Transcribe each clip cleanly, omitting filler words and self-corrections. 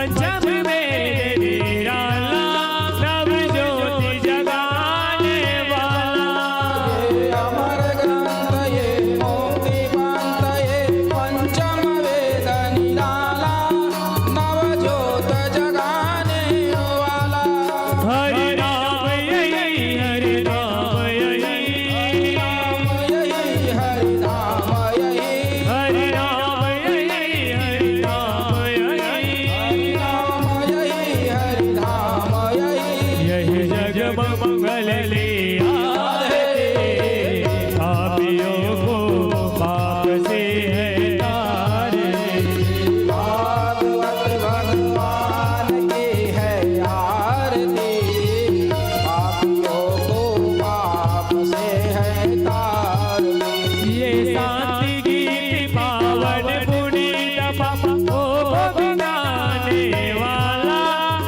पंचम में निराला नव ज्योति जगाने वाला। ये अमर ग्रंथ ये मुक्ति पंथ ये पंचम वेद निराला नव ज्योत जगाने वाला। हरि नाम यही हरि नाम यही हरि नाम यही हरि नाम यही हरि नाम यही हरि नाम यही यही जग मंगल ले आए पापियों को पाप से है तारे। भागवत भगवान की है आरती पापियों को पाप से है तारती। ये शांति गीत पावन पुनीत ओ गाने वाला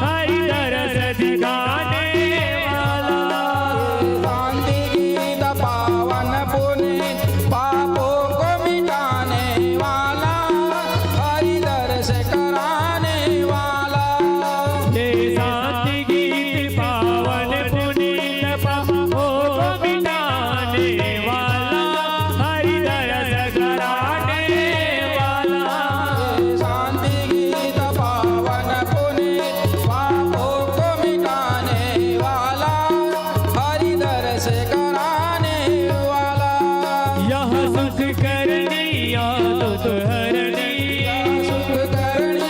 हरि दरस दिखाने वाला। शांति गीत पावन पुनीत पापों को मिटाने वाला हरि दर्श कराने वाला। ये शांति गीत पावन पुनीत पापों को मिटाने वाला हरि दरस कराने वाला। शांति गीत पावन पुनीत पापों को मिटाने वाला हरि दर्श कराने वाला। यह सुख करनी आदत हरनी सुख करणी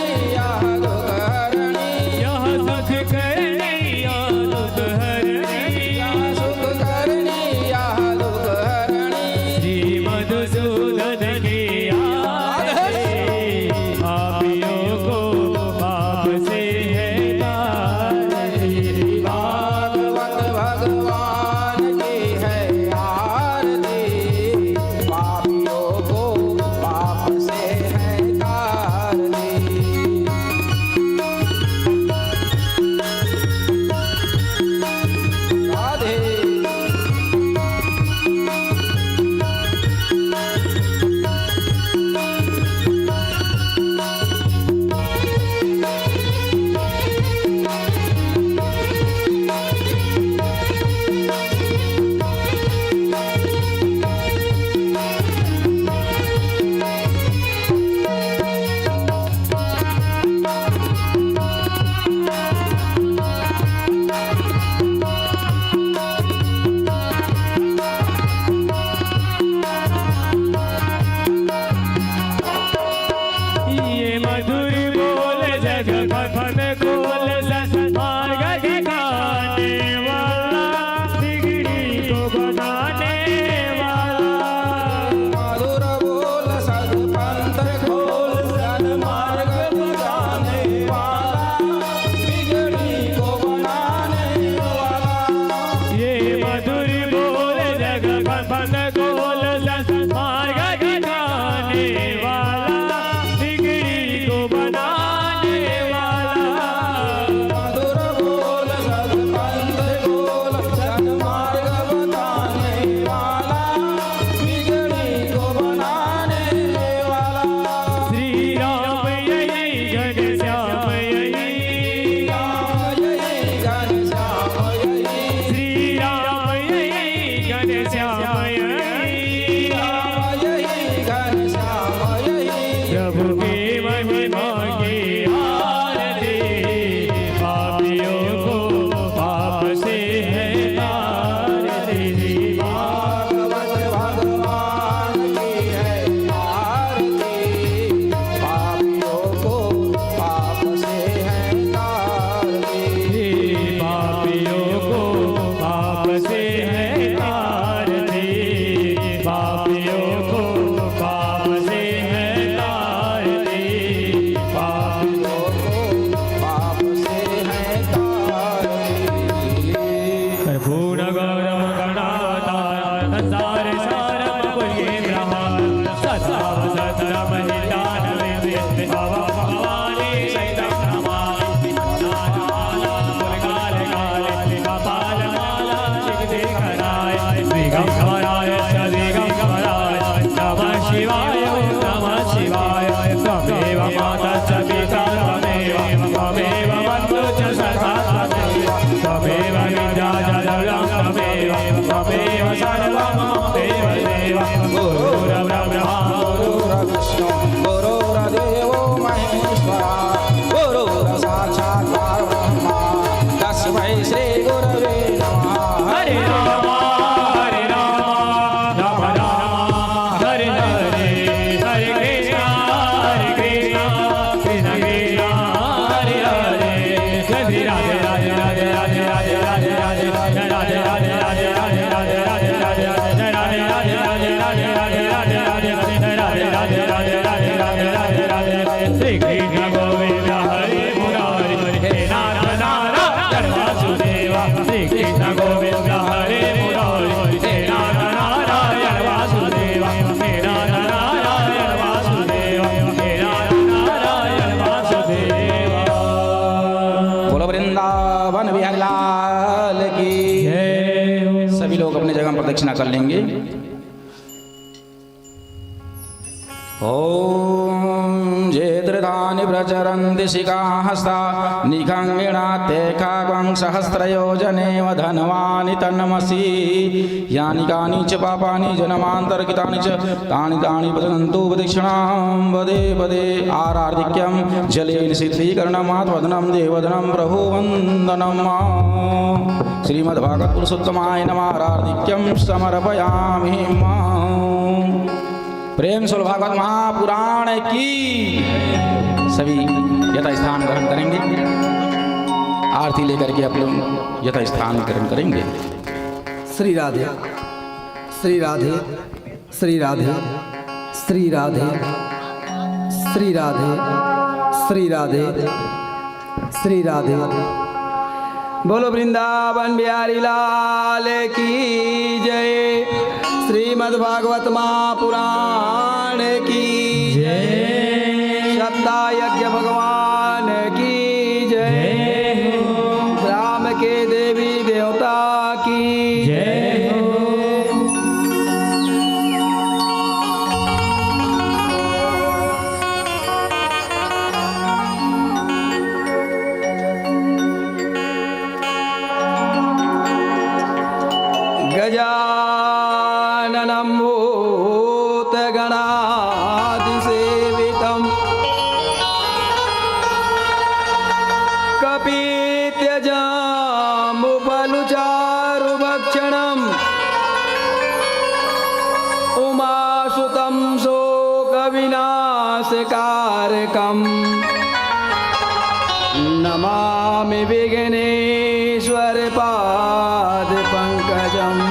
वृंदावन बिहारी लाल की जय। सभी लोग अपने जगह प्रदक्षिणा कर लेंगे। ओम जेदृतानि प्रचरन्ति शिखाहस्ता निखङ्गिणाते काग्वं सहस्रयोजनेव धनवानि तन्नमसि यानि कानि च पापानि जन्मान्तरकृतानि च तानि तानि प्रचलन्तु प्रदक्षिणां पदे पदे आरार्धिक्यं जलेन शीतलीकरणमात्मवदनं देवदनं प्रभुवन्दनं श्रीमद्भागवत पुरुषोत्तमाय नमः। आरार्धिक्यं समर्पयामि प्रेम से भागवत महापुराण की। सभी यथा स्थान ग्रहण करेंगे। आरती लेकर के आप लोग यथा स्थान ग्रहण करेंगे। श्री राधे श्री राधे श्री राधे श्री राधे श्री राधे श्री राधे श्री राधे। बोलो वृंदावन बिहारी लाल की जय। श्रीमद्भागवत महापुराण की जय। सत्ता यज्ञ भगवान की जय। राम के देवी देवता की जय। गजाननं भूतगणाधिसेवितं कपित्यजामुपलुचारुभक्षणम् उमासुतं शोकविनाशकारकं नमामि विघ्नेश्वर पादपङ्कजम्।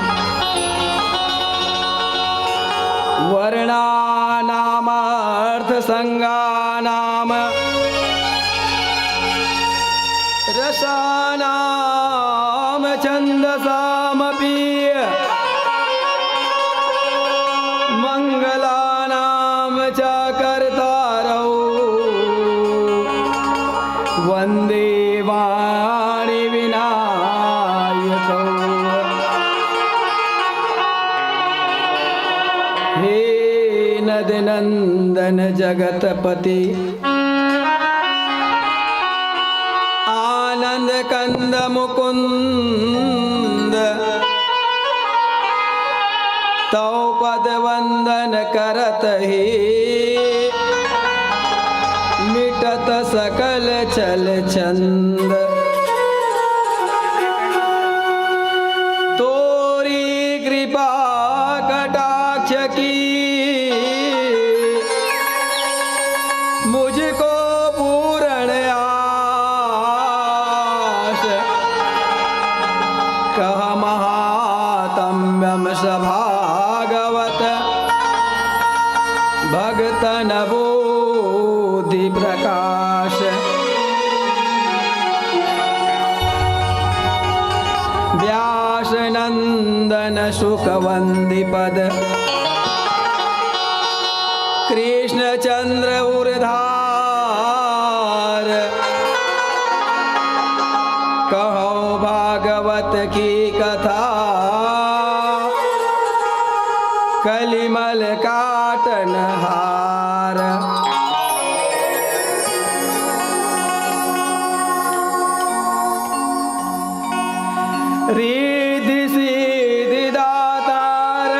वर्णानामर्थसङ्गानाम रसानाम छन्दसामपि मङ्गलानां च कर्तारौ वन्दे वाणि विनायकौ। हे नंदन जगतपति आनंद कंद मुकुंद तौ पद वंदन करत ही मिटत सकल चल चंद। तोरी कृपा कटाक्ष की मुझको पूर्ण आस। कह महात्म्यम सभागवत भगतन बोधि प्रकाश। व्यास नंदन सुखवंदिपद कृष्ण चंद्र उर्धार। कहो भागवत की कथा कलिमल काटन हार। रिद्धि सिद्धि दातार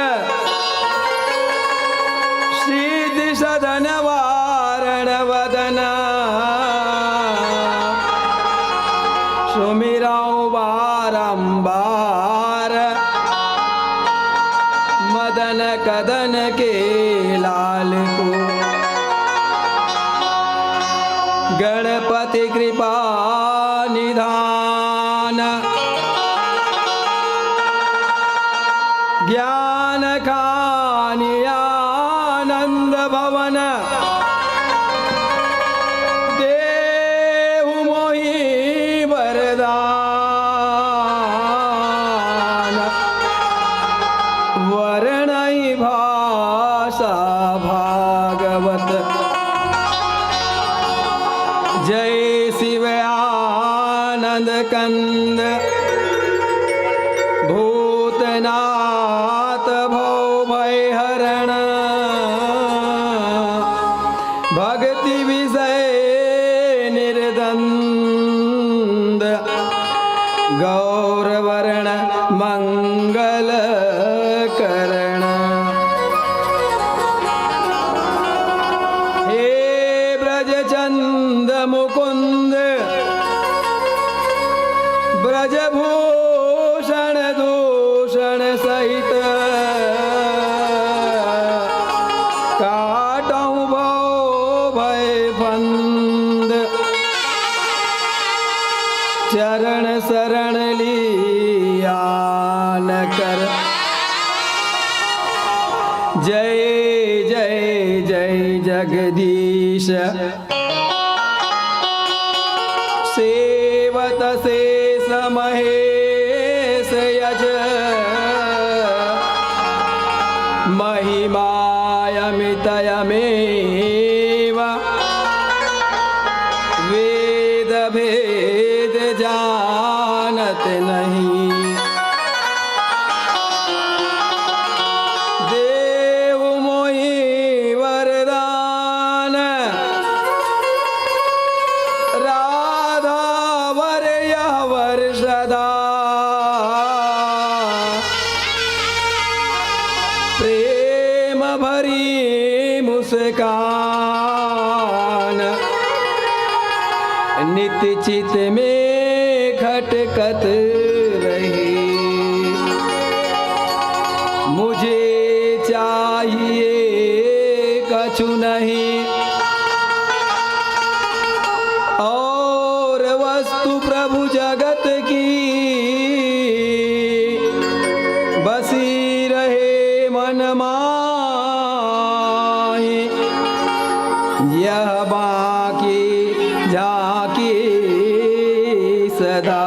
सिद्धि सदन वारण वदन। सुमिरौ बारंबार मदन कदन के लाल को। गणपति कृपा निधान ज्ञान खानि आनंद भवन। देहु मोहि वरदान वर्णई भाषा भागवत। जय शिव आनंद नंद कंद भूतनाथ भव भय हरण भक्ति विषय निर्दंद गौरवर्ण मंगल करण हे ब्रजचंद मुकुंद ब्रजभूषण दूषण सहित काटऊ भव भय बंद चरण शरण लिया न कर जय जय जय जगदीश सेवत शेष महेश यज महिमायमितयमेव वेद भेद जानत नहीं देव मोहि वरदान राधा वर यह वर सदा प्रेम भरी मुस्कान नित्य चित में खटकत रही मुझे चाहिए कछु नहीं और वस्तु प्रभु जगत की बसी रहे मन माही यह बाकी झांकी सदा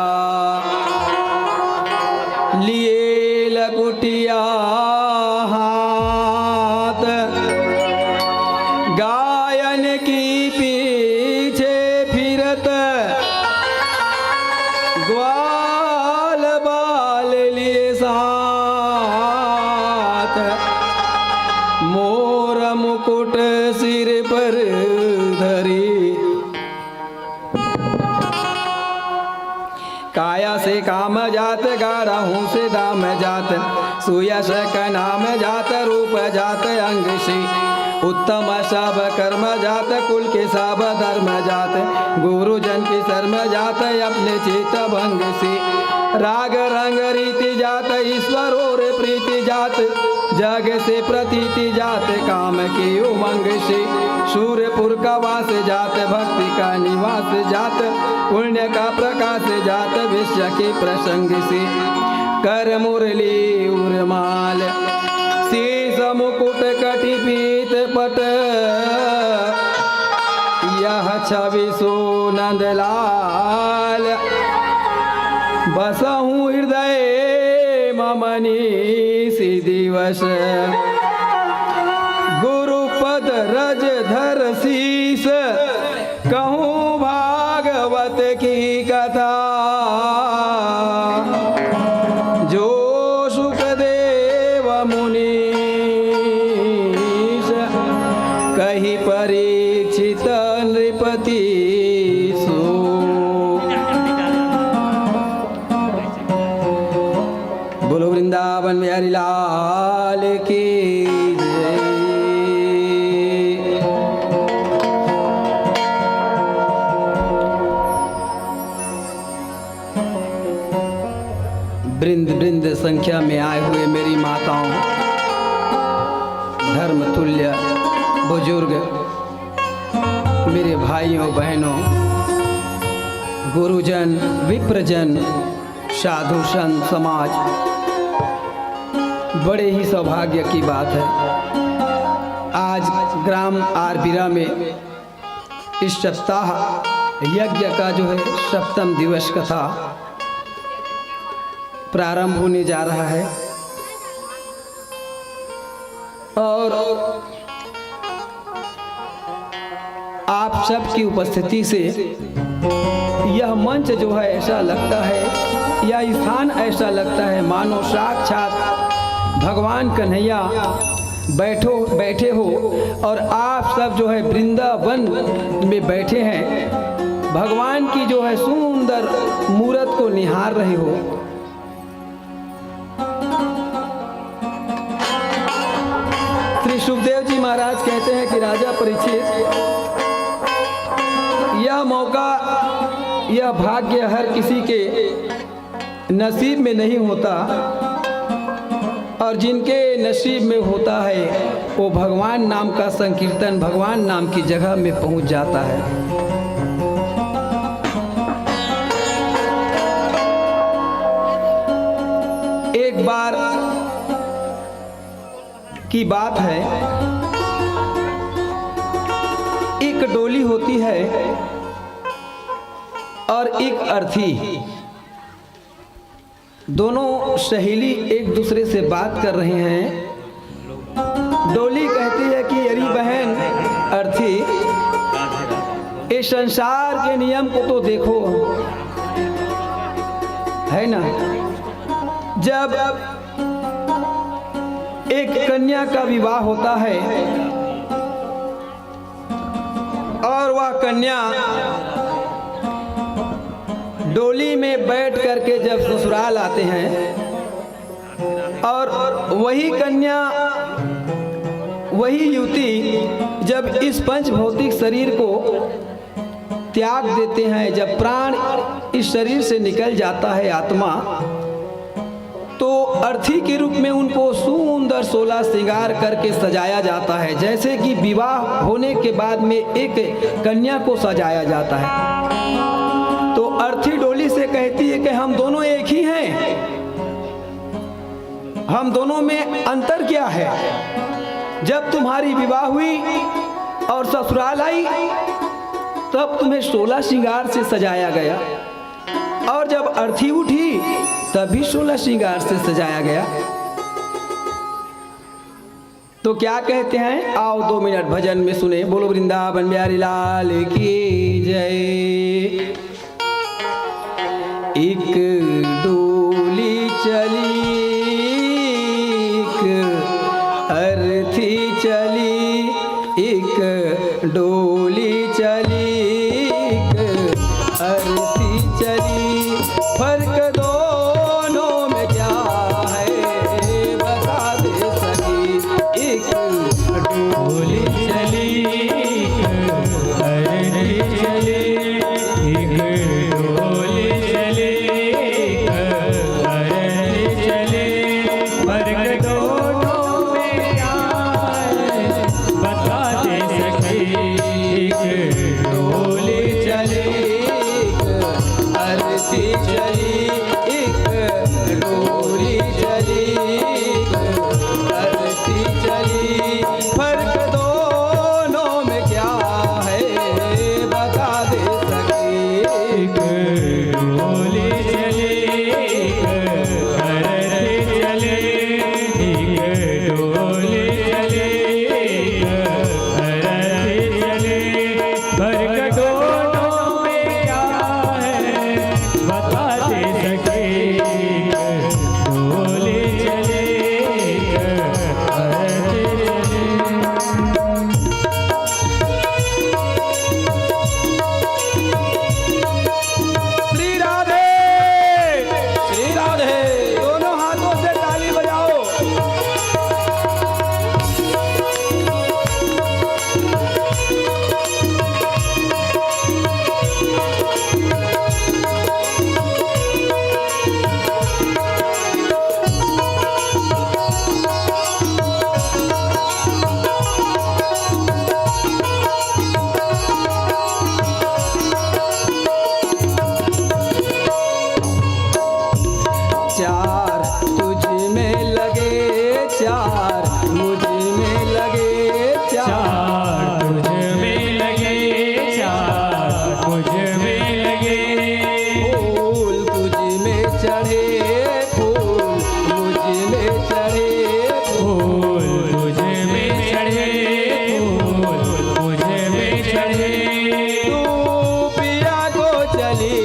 लिए लकुटिया हाथ गायन की पीछे फिरत ग्वाल बाल लिए साथ मोर मुकुट सिर पर धरी काया से काम जात गाढ़हूँ से दाम जात सुयश का नाम जात रूप जात अंग से उत्तम सब कर्म जात कुल के सब धर्म जात गुरुजन की शर्म जात अपने चित भंग से राग रंग रीति जात ईश्वर और प्रीति जात जग से प्रतीति जात काम के उमंग से सूर्यपुर का वास जात भक्ति का निवास जात पुण्य का प्रकाश जात विश्व के प्रसंग से कर मुरली उर्माल शीश मुकुट कटि पीत पट यह छवि सो नंदलाल बसहूँ हृदय ममनी सी दिवस गुरुपद रज धर शीस कहूँ भागवत की कथा जो सुखदेव मुनीश कही परीक्षित नृपति सो बोलो वृंदावन में हरि लाल की जय। वृंद वृंद संख्या में आए हुए मेरी माताओं धर्म तुल्य बुजुर्ग मेरे भाइयों बहनों गुरुजन विप्रजन साधु संत समाज बड़े ही सौभाग्य की बात है आज ग्राम आरबिरा में इस सप्ताह यज्ञ का जो है सप्तम दिवस कथा प्रारंभ होने जा रहा है और आप सबकी उपस्थिति से यह मंच जो है ऐसा लगता है, यह स्थान ऐसा लगता है मानो साक्षात भगवान कन्हैया बैठे हो और आप सब जो है वृंदावन में बैठे हैं, भगवान की जो है सुंदर मूरत को निहार रहे हो। श्री सुखदेव जी महाराज कहते हैं कि राजा परीक्षित, यह मौका, यह भाग्य हर किसी के नसीब में नहीं होता, और जिनके नसीब में होता है वो भगवान नाम का संकीर्तन, भगवान नाम की जगह में पहुंच जाता है। एक बार की बात है, एक डोली होती है और एक अर्थी, दोनों सहेली एक दूसरे से बात कर रहे हैं। डोली कहती है कि अरे बहन अर्थी, इस संसार के नियम को तो देखो, है ना। जब एक कन्या का विवाह होता है और वह कन्या डोली में बैठ करके जब ससुराल आते हैं, और वही कन्या, वही युवती जब इस पंच भौतिक शरीर को त्याग देते हैं, जब प्राण इस शरीर से निकल जाता है आत्मा, तो अर्थी के रूप में उनको सुंदर 16 श्रृंगार करके सजाया जाता है, जैसे कि विवाह होने के बाद में एक कन्या को सजाया जाता है। तो अर्थी डोली से कहती है कि हम दोनों एक ही हैं, हम दोनों में अंतर क्या है। जब तुम्हारी विवाह हुई और ससुराल आई तब तुम्हें 16 श्रृंगार से सजाया गया, और जब अर्थी उठी तभी 16 श्रृंगार से सजाया गया। तो क्या कहते हैं, आओ 2 मिनट भजन में सुने। बोलो वृंदावन बिहारी लाल की जय। एक डोली चली, एक अर्थी चली, एक डोली चली, एक अर्थी चली, फर्क दोनों में क्या है बता दे सकी। एक डोली चली, अर्थी चली, एक डोली चली, अर्थी चली, फर्क दोनों में क्या है बता दे सकी। एक डोली चली, अर्थी चली, एक डोली चली, अर्थी चली, फर्क दोनों में क्या है बता दे सके। एक डोली चली, अर्थी चली, एक डोली चली, अर्थी चली, फर्क दोनों में क्या है बता दे सके। डोली चली, अर्थी श्री राधे, श्री राधे, दोनों हाथों से ताली बजाओ। चार तुझ में लगे, चार मुझ में लगे, चार तुझ में लगे, चार मुझ में लगे, फूल तुझ में चढ़े, फूल मुझ में चढ़े, फूल तुझ में चढ़े, फूल मुझ में चढ़े, तू पिया को चली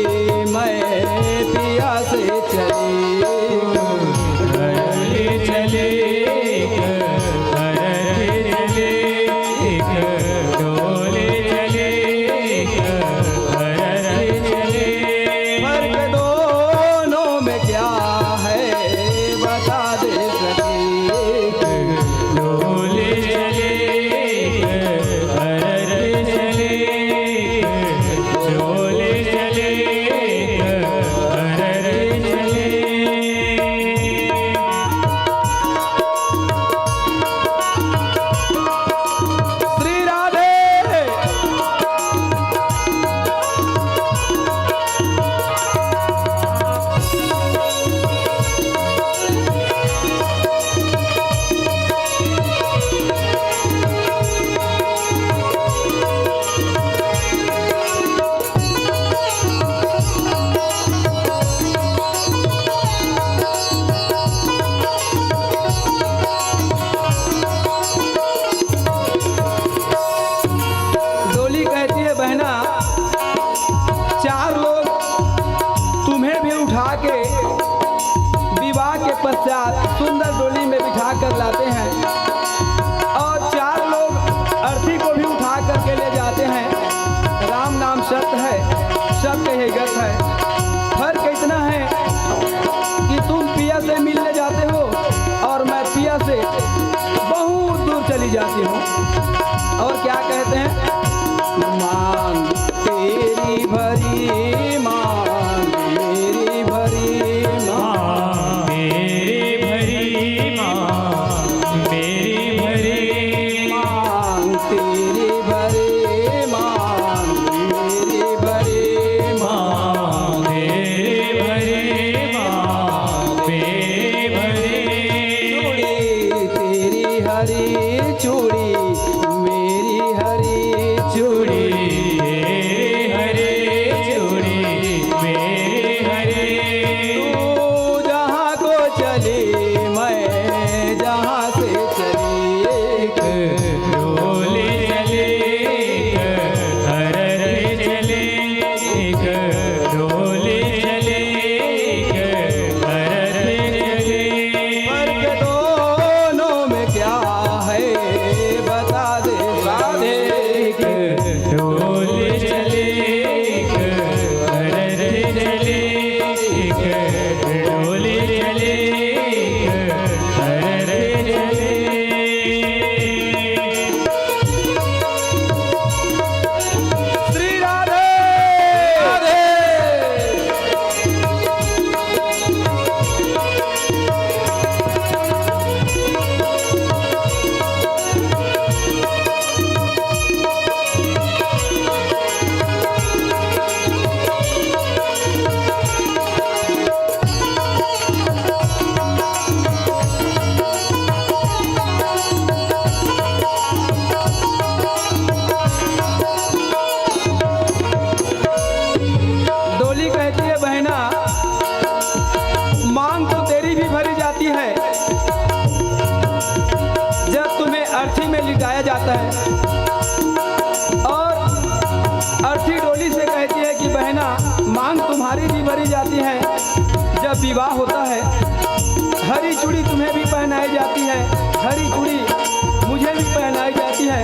सबका यही गत है। फर्क इतना है कि तुम पिया से मिलने जाते हो और मैं पिया से बहुत दूर चली जाती हूँ। और क्या कहते हैं, मांग तेरी भरी मांग मेरी भरी मांग मेरी भरी मांग मेरी भरी मांग तेरी भरी मांग मेरी भरी मांग मेरी भरी मांग मेरी भरी तेरी हरी चूड़ी मेरी हरी चूड़ी हरे चूड़ी मेरी हरे तू जहाँ को चली मैं जहाँ से चली डोले चले हरे चले डोले चले हरे चले फर्क दोनों में क्या है बता दे राधे डोले चले हरे चले डोले चले हरे चले श्री राधे राधे। डोली कहती है बहना, मांग तो तेरी भी भरी जाती है जब तुम्हें अर्थी में लिटाया जाता है। और अर्थी डोली से कहती है कि बहना, मांग तुम्हारी भी भरी जाती है जब विवाह होता है। हरी चूड़ी तुम्हें भी पहनाई जाती है, हरी चूड़ी मुझे भी पहनाई जाती है।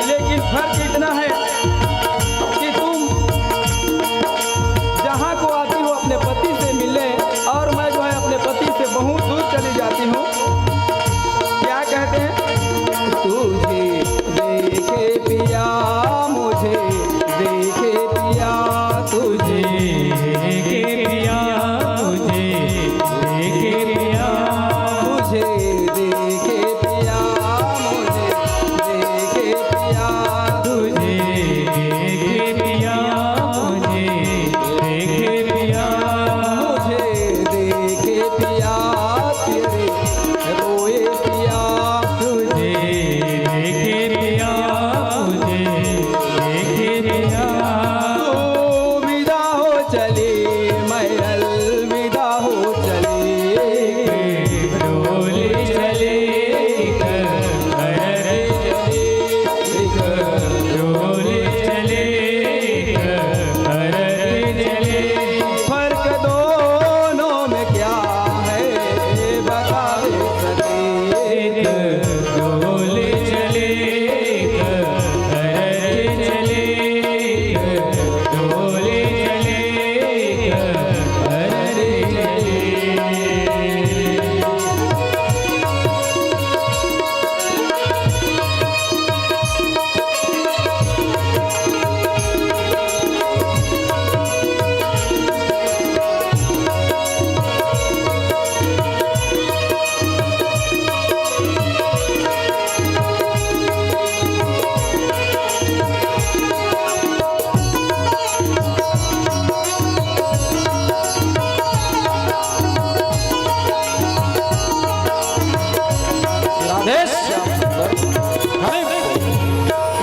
लेकिन फर्क इतना है कि तुम जहाँ को आती हो अपने पति से मिलने और मैं जो है अपने पति से बहुत दूर चली जाती हूँ। क्या कहते हैं, तुझे देखे पिया मुझे देखे पिया तुझे देखे पिया मुझे देखे पिया तुझे देखे पिया मुझे देखे पिया तुझे देखे पिया मुझे देखे पिया मुझे देखे पिया तेरे रोए पिया तुझे देखे पिया मुझे देखे पिया तू विदा हो चली मैं अलविदा हो चली। डोले चले हरे डोले चले हरे चले फर्क दोनों में क्या है बता दे सके। डोले चले हरे चले डोले चले हरे चले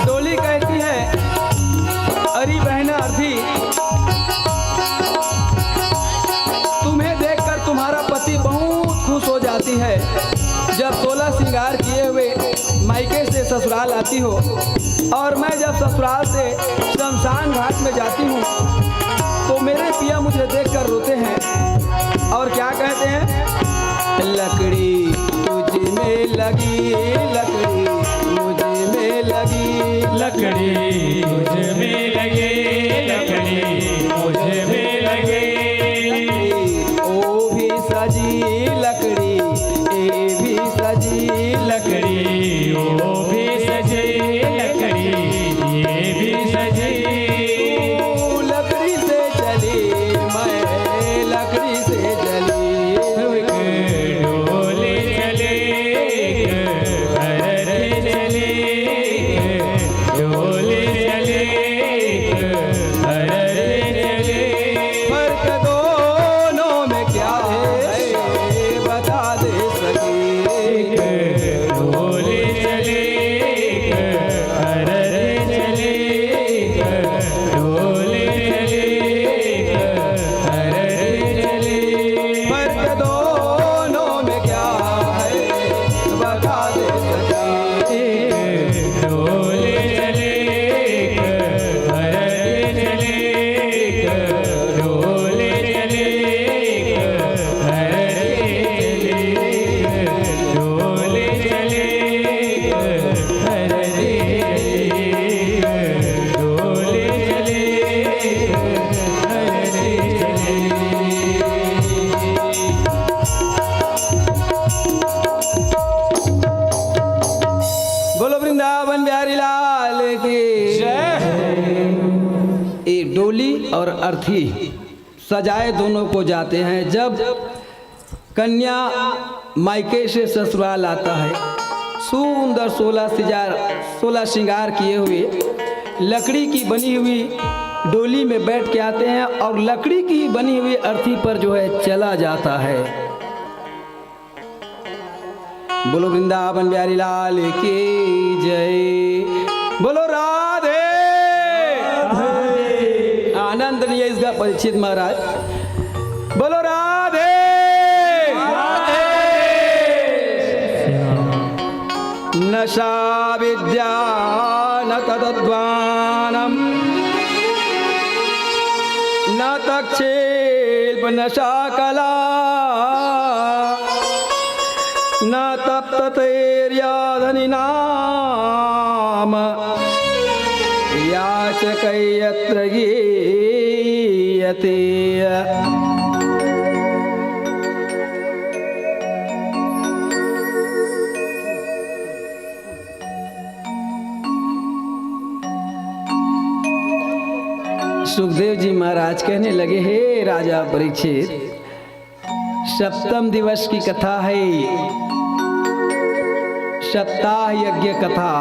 डोली कहती है, अरे बहना अर्थी, तुम्हें देखकर तुम्हारा पति बहुत खुश हो जाती है जब 16 श्रृंगार किए हुए मायके से ससुराल आती हो। और मैं जब ससुराल से शमशान घाट में जाती हूँ तो मेरे पिया मुझे देखकर रोते हैं और क्या कहते हैं, लकड़ी तुझ में लगी लकड़ी मुझ में लगी लकड़ी तुझ में लगे लकड़ी लकड़ी मुझे भी लगे, ओ भी सजी लकड़ी, ए भी सजी लकड़ी वो भी सजे, लकड़ी ये भी सजे। लकड़ी से चली मैं, लकड़ी से चली, डोले चले अरे चले, डोले चले अरे चले। फर्क दोनों में क्या है बता दे सके, डोले चले अरे चले, डोले चले अरे चले। फर्क दोनों में क्या है बता दे सके, डोले चले अरे चले, डोले चले अरे चले, डोले चले अरे डोले बोलो वृंदावन बिहारी लाल की ये डोली और अर्थी सजाए दोनों को जाते हैं। जब कन्या मायके से ससुराल आता है, सुंदर 16 श्रृंगार किए हुए लकड़ी की बनी हुई डोली में बैठ के आते हैं और लकड़ी की बनी हुई अर्थी पर जो है चला जाता है। बोलो वृंदावन बिहारी लाल की जय, बोलो राधे आनंद नहीं है इसका परीक्षित महाराज, बोलो राधे नशा विद्या न तद्वानम न तक्षेप नशा कला न तप्तैर्याधनि नाम याचकयत्र गीयते। सुखदेव जी महाराज कहने लगे, हे राजा परीक्षित, सप्तम दिवस की कथा है, सप्ताह यज्ञ कथा,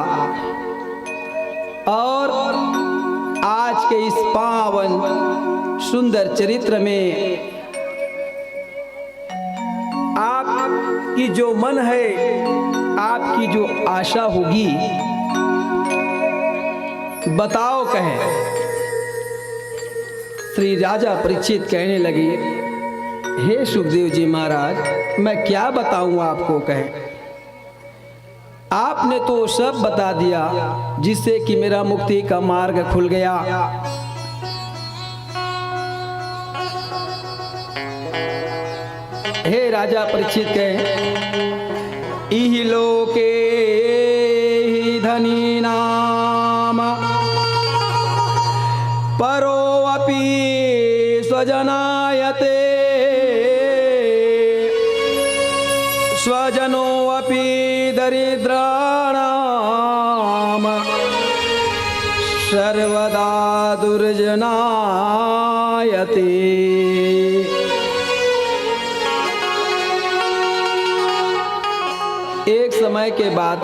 और आज के इस पावन सुंदर चरित्र में आपकी जो मन है, आपकी जो आशा होगी, बताओ कहें। श्री राजा परीक्षित कहने लगे, हे सुखदेव जी महाराज, मैं क्या बताऊं आपको कहें। आपने तो सब बता दिया जिससे कि मेरा मुक्ति का मार्ग खुल गया। हे राजा परीक्षित कहे, इहि लोके हि धनी नाम परो अपि स्वजनायते, स्वजनो अपि दरिद्राणाम सर्वदा दुर्जनायते। एक समय के बाद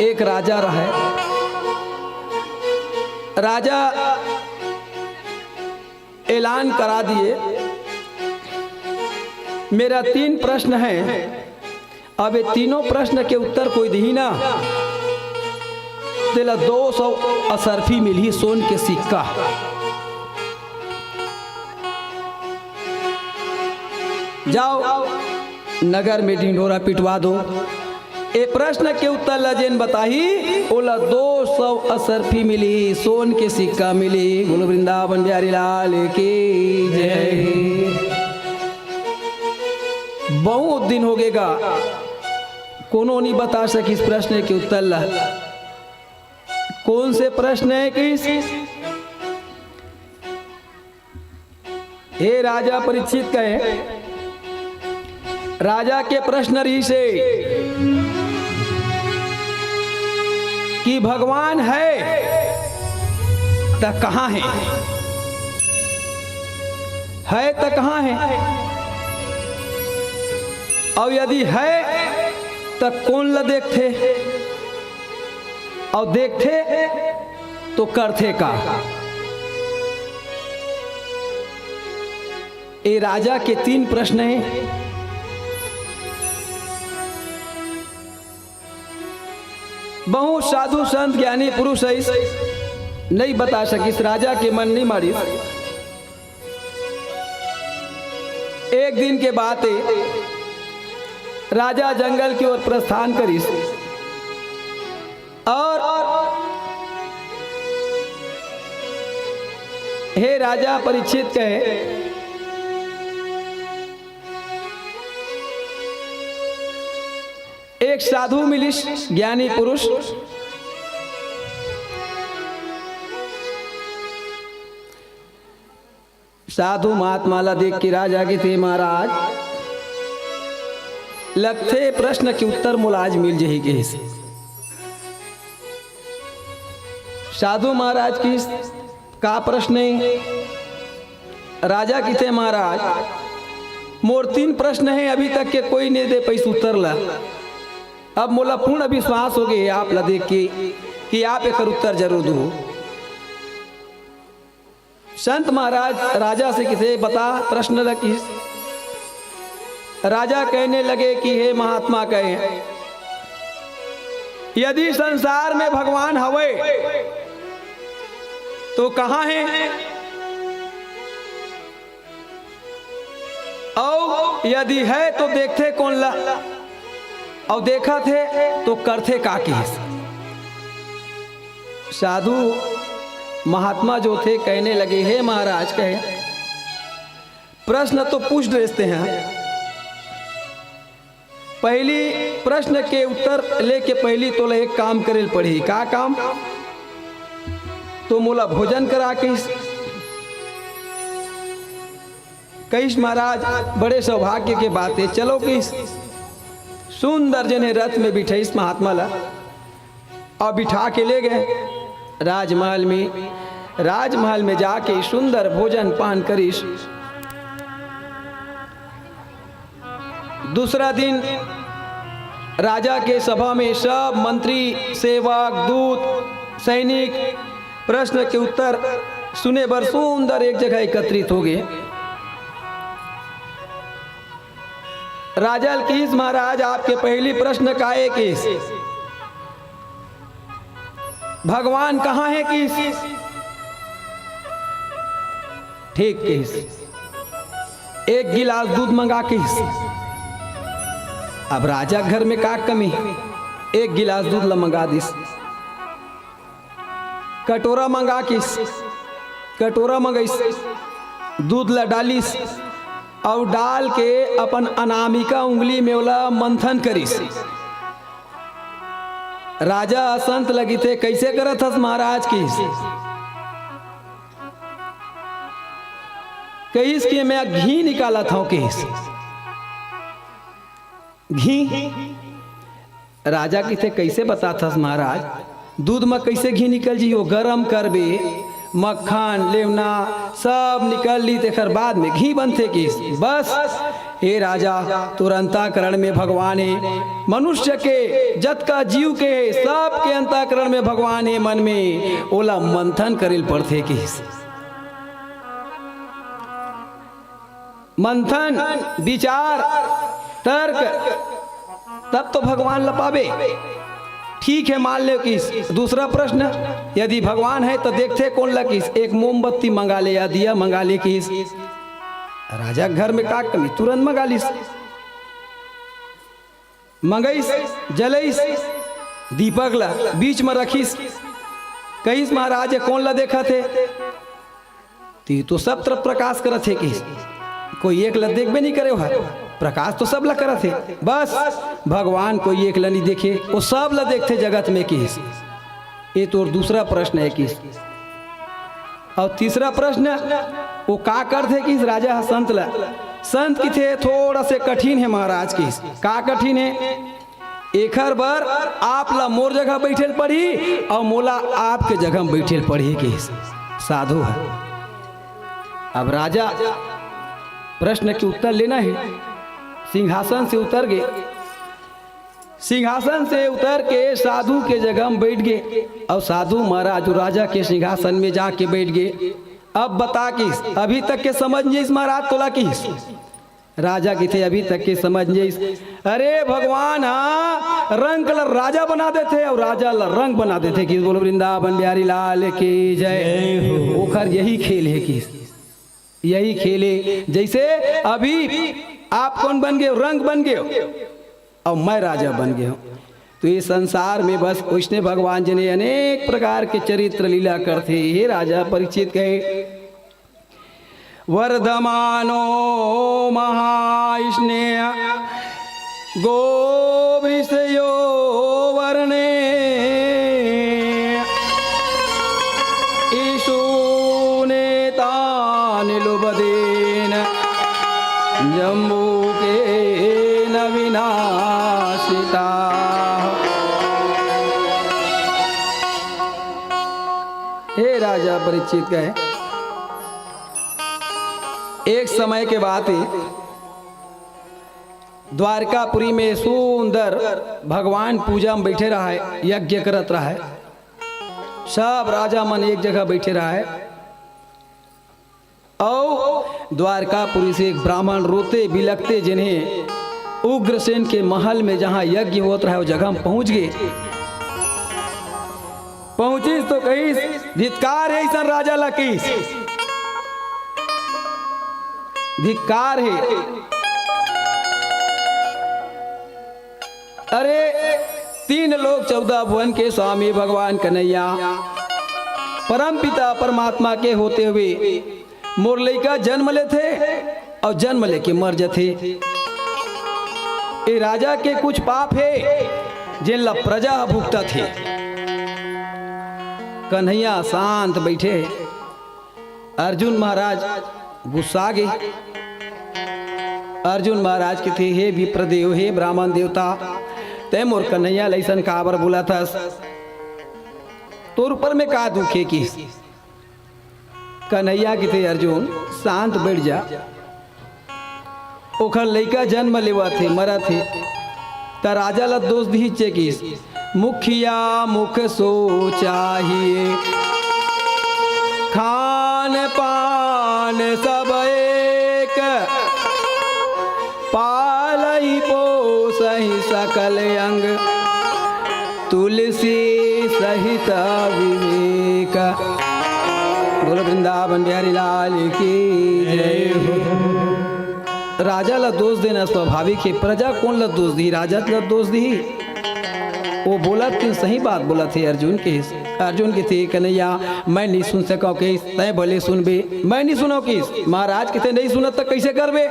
एक राजा रहा। राजा ऐलान करा दिए, मेरा 3 प्रश्न हैं, अब ये तीनों प्रश्न के उत्तर कोई दी ना, तेला 200 असरफी मिली सोन के सिक्का। जाओ नगर में ढिंढोरा पिटवा दो। ए प्रश्न के उत्तर लजेन बताही, ओला 200 असरफी मिली, सोन के सिक्का मिली। बोलो वृंदावन बिहारी लाल की जय। बहुत दिन हो गएगा, कोनो नहीं बता सकी इस प्रश्न के उत्तर ला। कौन से प्रश्न है कि हे राजा परीक्षित कहे, राजा के प्रश्न रही से कि भगवान है तो कहाँ है तो कहाँ है, और यदि है तो कौन ला देखते, और देखते तो करते का। ये राजा के 3 प्रश्न हैं। बहुत साधु संत ज्ञानी पुरुष नहीं बता सकिस, राजा के मन नहीं मारी। एक दिन के बात है, राजा जंगल की ओर प्रस्थान करिस और हे राजा परीक्षित कहे, एक साधु मिलिस ज्ञानी पुरुष, साधु महात्मा ला देख के राजा के थे, महाराज लगते प्रश्न के उत्तर मोला आज मिल जाही के। साधु महाराज की का प्रश्न है? राजा की थे, महाराज मोर 3 प्रश्न है, अभी तक के कोई नहीं दे पैसा उत्तर ला। अब मोला पूर्ण विश्वास हो गया आप ला देख के कि आप एक उत्तर जरूर दो। संत महाराज राजा से किसे बता प्रश्न रखी। राजा कहने लगे कि हे महात्मा कहे, यदि संसार में भगवान हवे तो कहाँ है, और यदि है तो देखते कौन ला, और देखा थे तो करते का की। साधु महात्मा जो थे कहने लगे, हे महाराज कहे, प्रश्न तो पूछ देते हैं, पहली प्रश्न के उत्तर लेके पहली तो एक काम करे पड़ी। का काम? तो मोला भोजन करा के कहिस, महाराज बड़े सौभाग्य के बात है, चलो किस सुंदर जने रथ में बिठाई इस महात्मा ला और बिठा के ले गए राजमहल में। राजमहल में जाके सुंदर भोजन पान करिस। दूसरा दिन राजा के सभा में सब मंत्री, सेवक, दूत, सैनिक प्रश्न के उत्तर सुने बर सुंदर एक जगह एकत्रित हो गए। राजा किस, महाराज आपके पहली प्रश्न का है किस, भगवान कहाँ है किस, ठीक किस, एक गिलास दूध मंगा किस। अब राजा घर में का कमी, एक गिलास दूध ला मंगा दिस। कटोरा मंगा किस, कटोरा मंगाइस, दूध ला डालिस और डाल के अपन अनामिका उंगली में वाला मंथन करिस। राजा संत लगी थे, कैसे करत हस महाराज की, कहिस कि मैं घी निकाला था किस, घी। राजा की थे, कैसे बताता महाराज, दूध में कैसे घी निकल जी, वो गरम करबे, मक्खन लेवना सब निकल ली तेखर बाद में घी बनते किस। बस हे राजा तुरंत अंतःकरण में भगवान है, मनुष्य के जत का जीव के सब के अंतःकरण में भगवान है, मन में ओला मंथन करेल पड़ते किस। मंथन विचार तर्क तब तो भगवान लपावे। ठीक है मान ले किस। दूसरा प्रश्न, यदि भगवान है तो देखते कौन ला किस, एक मोमबत्ती मंगा ले या दिया मंगा ले किस। राजा घर में का कमी, तुरंत मंगा लिस, मंगाइस, जलाइस, दीपक ला बीच में रखिस। कहिस महाराज कौन ला देखा थे, तो सब तरफ प्रकाश करत थे किस, कोई एक ला देखबे नहीं करे हो, प्रकाश तो सब ला करत थे। बस भगवान कोई एक ला नहीं देखे, वो सब ला देखते जगत में किस। ये तो दूसरा प्रश्न है किस। और तीसरा प्रश्न वो का करते कि इस राजा संत ला संत की थे थोड़ा से कठिन है महाराज की का कठिन है एखर बर आप ला मोर जगह बैठे पड़ी और मोला आपके जगह में बैठे पड़ी कि साधु है। अब राजा प्रश्न के उत्तर लेना है, सिंहासन से उतर गए, सिंहासन से उतर के साधु के जगह में बैठ गए और साधु महाराज राजा के सिंहासन में जाके बैठ गए। अब बता किस अभी तक के समझ जाइस महाराज तोला किस राजा की थे अभी तक के समझ जाइस। अरे भगवान हाँ रंग कलर राजा बना देते और राजा रंग बना देते किस बोलो वृंदावन बिहारी लाल की जय। ओखर यही खेल है किस यही खेले जैसे अभी आप कौन बन गए रंग बन गए और मैं राजा बन गया हूँ। तो ये संसार में बस कृष्ण भगवान जी ने अनेक प्रकार के चरित्र लीला करते। हे राजा परीक्षित कहे वर्धमानो महास्नेह गोवृषयो वर्णे लुबदेन जम्बू के न विनाशिता। हे राजा परीक्षित कहे एक समय के बात है द्वारकापुरी में सुंदर भगवान पूजा में बैठे रहा है, यज्ञ करत रहा है, सब राजा मन एक जगह बैठे रहा है और द्वारकापुरी से एक ब्राह्मण रोते बिलखते जिन्हें उग्रसेन के महल में जहां यज्ञ होता है वो जगह में पहुंच गए। पहुंची तो कही धिक्कार है सन राजा लकीस धिक्कार है। अरे 3 लोग 14 भुवन के स्वामी भगवान कन्हैया परम पिता परमात्मा के होते हुए मुरली का जन्म ले थे और जन्म लेके मर जाते। ये राजा के कुछ पाप है जिन ला प्रजा भुगता थे। कन्हैया शांत बैठे, अर्जुन महाराज गुस्सा गए। अर्जुन महाराज के थे हे विप्रदेव हे ब्राह्मण देवता ते मोर कन्हैया लैसन काबर बोला था तोर ऊपर में का दुखे की। कन्हैया के थे अर्जुन शांत बैठ जा, ओखर लैका जन्म लेवा थे मरा थे त राजा ला दोष दी चेकिस मुखिया मुख सो चाहिए खान पान सब एक पालई पोसहि सकल अंग तुलसी सहित विवेक। बोलो वृंदावन बिहारी लाल की जय हो। राजा ला दोष देना स्वाभाविक है, प्रजा कौन ला दोष दी राजा ला दोष दी। वो बोला कि सही बात बोला थे अर्जुन के थे कन्हैया मैं नहीं सुन सका कि तय भले सुनबे मैं नहीं सुनो कि महाराज के थे नहीं सुनत तक कैसे करबे।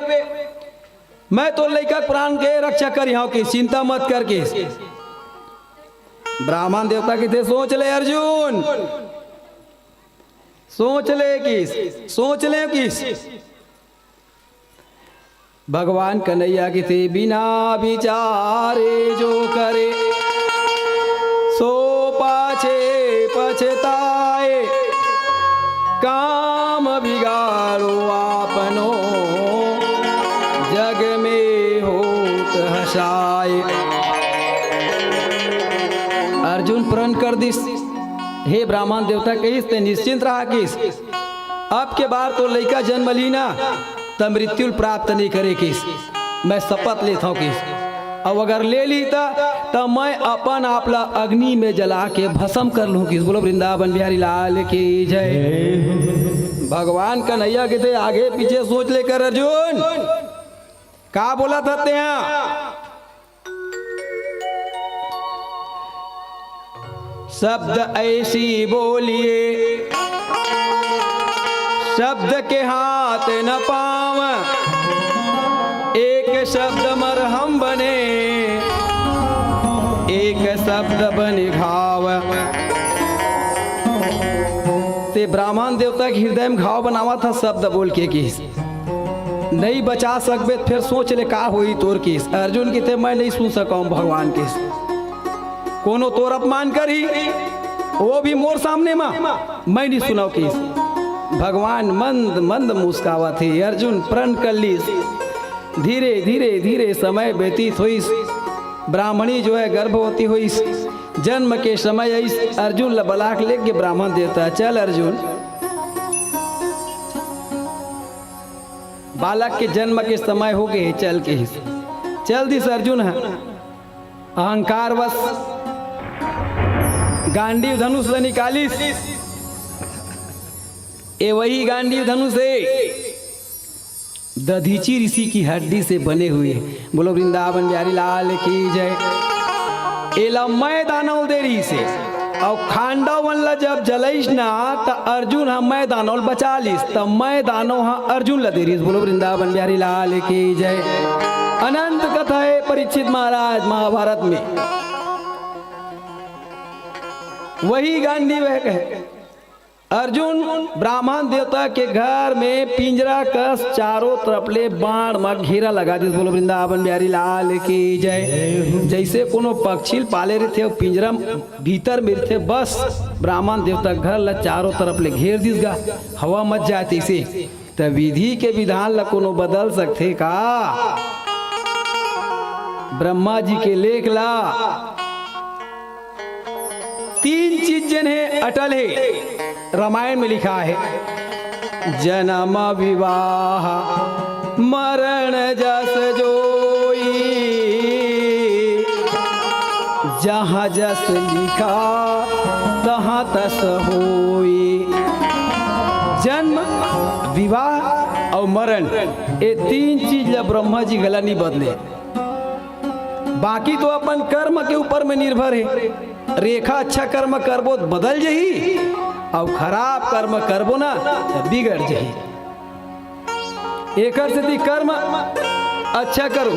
मैं तो लैका प्राण के रक्षा कर यहाँ की चिंता मत करके। ब्राह्मण देवता के थे सोच ले अर्जुन सोच ले किस भगवान कन्हैया के थे बिना विचारे जो करे सो पाछे पछताए काम बिगाड़ो आपनो जग में होत हसाए। अर्जुन प्रण कर दिस हे ब्राह्मण देवता कहिस ते निश्चिंत रहा किस अब के बार तो लड़का जन्म ली ना तब मृत्यु प्राप्त नहीं करे किस। मैं शपथ लेता हूँ किस अब अगर ले ली तो मैं अपन आपला अग्नि में जला के भस्म कर लूँ किस। बोलो वृंदावन बिहारी लाल की जय। भगवान कन्हैया के थे आगे पीछे सोच लेकर अर्जुन का बोला था यहाँ शब्द ऐसी बोलिए शब्द के हाथ न पाव एक शब्द मरहम बने एक शब्द बने घाव ते ब्राह्मण देवता के हृदय में घाव बनावा था शब्द बोल के कि नहीं बचा सकबे फिर सोच ले का होई तोर केस। अर्जुन की थे मैं नहीं सुन सका भगवान के कोनो तोर अपमान करी वो भी मोर सामने माँ मैं नहीं सुनाओ केस। भगवान मंद मंद मुस्कावा थे। अर्जुन प्रण कर ली। धीरे धीरे धीरे समय व्यतीत हुई। ब्राह्मणी जो है गर्भवती हुई। जन्म के समय अर्जुन लबलाक लेके ब्राह्मण देवता चल अर्जुन बालक के जन्म के समय हो गए चल के ही चल दिस अर्जुन है अहंकार बस गांडीव धनुष ल निकालिस। ए वही गांडीव धनुष है दधीची ऋषि की हड्डी से बने हुए। बोलो वृंदावन बिहारी लाल की जय। एला मैं दानव देरी से और खांडव वन ला जब जलैस ना त अर्जुन हम मैं दानव बचा लिस तब मैं दानव हाँ अर्जुन ला देरीस। बोलो वृंदावन बिहारी लाल की जय। अनंत कथा है परीक्षित महाराज महाभारत में वही गांधी वह कहे। अर्जुन ब्राह्मण देवता के घर में पिंजरा कस चारों तरफ ले बाण मग घेरा लगा दी। बोलो वृंदावन बिहारी लाल की जय। जैसे कोनो पक्षी पाले रहे थे पिंजरा भीतर में थे बस ब्राह्मण देवता घर ला चारों तरफ ले घेर दिस गा हवा मच जाती से तब विधि के विधान ला कोनो बदल सकते का। ब्रह्मा जी के लेख ला तीन चीज जिन्हें अटल है रामायण में लिखा है। जन्म विवाह मरण जस जोई जहाँ जस लिखा तहाँ तस होई। जन्म विवाह और मरण ये तीन चीज ला ब्रह्मा जी गला नहीं बदले। बाकी तो अपन कर्म के ऊपर में निर्भर है। रेखा अच्छा कर्म करबो तो बदल जही और खराब कर्म करबो ना तो बिगड़ जही। एक से कर्म अच्छा करो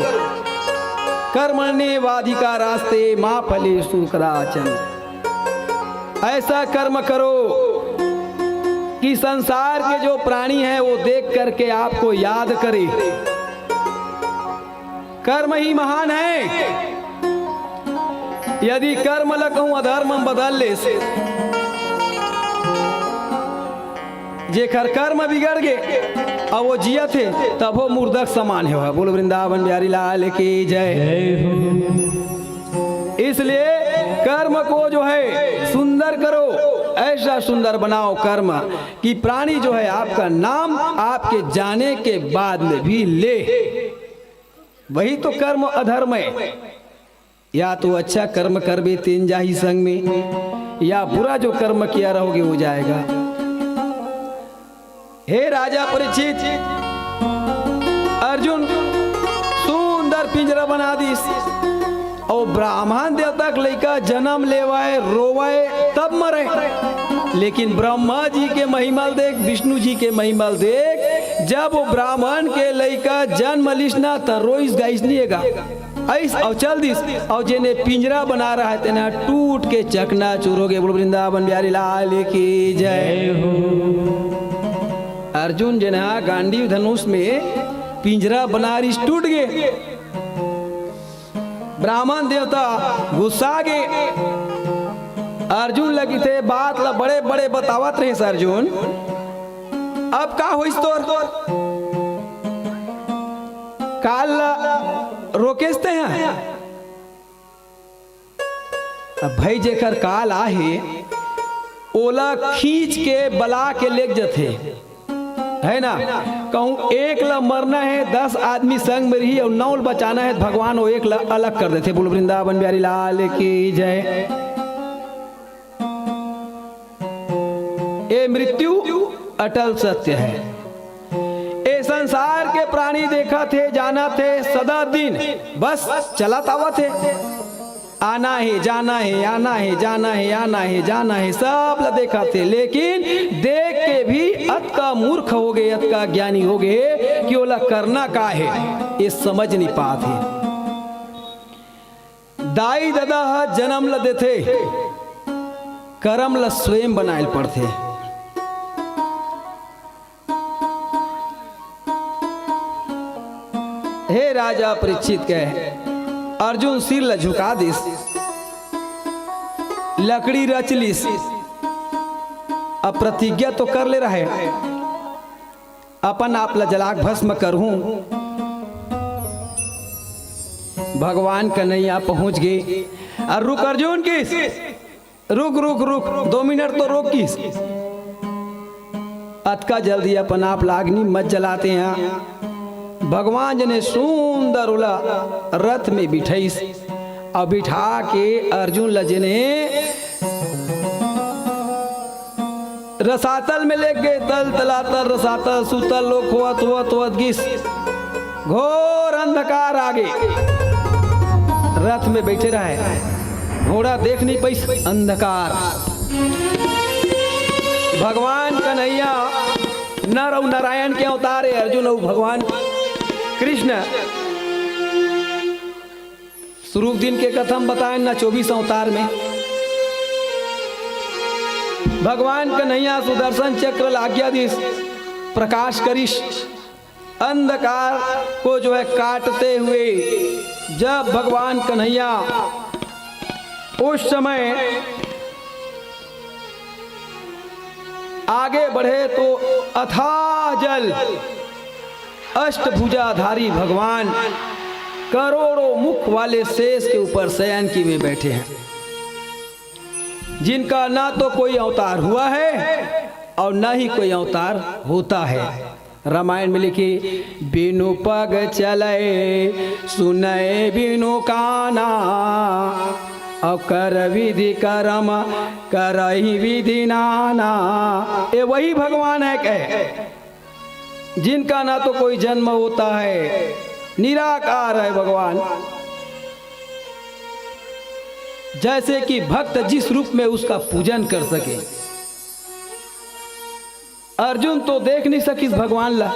कर्मण्ये वाधिका रास्ते माँ फले सुकराचन। ऐसा कर्म करो कि संसार के जो प्राणी हैं वो देख करके आपको याद करे। कर्म ही महान है। यदि कर्म ल कहूं अधर्म बदल ले से जेकर कर्म बिगड़ गए और वो जिया थे तब वो मुर्दक समान है। बोलो वृंदावन बिहारी लाल की जय। इसलिए कर्म को जो है सुंदर करो ऐसा सुंदर बनाओ कर्म कि प्राणी जो है आपका नाम आपके जाने के बाद में भी ले। वही तो कर्म अधर्म है। या तो अच्छा कर्म करबे तेन जाही संग में या बुरा जो कर्म किया रहोगे हो जाएगा। हे राजा परीक्षित अर्जुन सुंदर पिंजरा बना दीस और ब्राह्मण देवता के लड़का जन्म लेवाए रोवाए तब मरे। लेकिन ब्रह्मा जी के महिमा देख विष्णु जी के महिमा देख जब वो ब्राह्मण के लड़का जन्म लिसना तो रोइस गाइस नहीं ऐस और चल दिस और जिन्हें पिंजरा बना रहा है तेना टूट के चकना चूर हो गए। बोलो वृंदावन बिहारी लाल की जय। अर्जुन जिन्हा गांडीव धनुष में पिंजरा बना रिस टूट गए। ब्राह्मण देवता गुस्सा गए। अर्जुन लगी थे बात ला बड़े बड़े बतावत रहे। अर्जुन अब का होइस तोर काल रोकेस्ते हैं। अब भाई जेकर काल आहे ओला खींच के बला के लेक जथे है ना। कहूँ एक ला मरना है 10 आदमी संग में रही और 9 बचाना है भगवान वो एक ला अलग कर देते। बोलो वृंदावन बिहारी लाल की जय। ये मृत्यु अटल सत्य है। ए संसार के प्राणी देखा थे जाना थे सदा दिन बस चला तावा थे। आना है जाना है आना है जाना है आना है जाना है सब ला देखा थे। लेकिन देख के भी अत का मूर्ख हो गए अत का ज्ञानी हो गए कि ओला करना का है ये समझ नहीं पाते। दाई दादा जन्म ल देते कर्म ल स्वयं बनाए पड़ते। हे राजा परीक्षित कहे अर्जुन सिर ल झुका दिस, लकड़ी रच लिस, अब प्रतिज्ञा तो कर ले रहे अपन आप ला जलाक भस्म करहूं। भगवान कन्हैया पहुंच गए और रुक अर्जुन किस, रुक रुक रुक 2 मिनट तो रोक किस, अतका जल्दी अपन आप लाग्नि मत जलाते हैं। भगवान जी ने सुंदर उला रथ में बिठाईस और बिठा के अर्जुन लजने रसातल में ले गए, तल तलातल रसातल सुतल लोग होत होत होत गिस, घोर अंधकार आगे रथ में बैठे रहे, घोड़ा देख नहीं पाई, अंधकार। भगवान कन्हैया नर और नारायण के अवतार है, अर्जुन और भगवान कृष्ण स्वरूप दिन के कथम बताए ना 24 अवतार में। भगवान कन्हैया सुदर्शन चक्र लाग्याधीश प्रकाश करिश, अंधकार को जो है काटते हुए जब भगवान कन्हैया उस समय आगे बढ़े तो अथाह जल अष्टभुजाधारी भगवान करोड़ों मुख वाले शेष के ऊपर शयन किए हुए बैठे हैं, जिनका ना तो कोई अवतार हुआ है और ना ही कोई अवतार होता है। रामायण में लिखी बिनु पग चले सुनए बिनु काना, और कर विधि कर्म करहि विधि नाना। ये वही भगवान है कहे जिनका ना तो कोई जन्म होता है, निराकार है भगवान। जैसे कि भक्त जिस रूप में उसका पूजन कर सके। अर्जुन तो देख नहीं सकिस भगवान ला,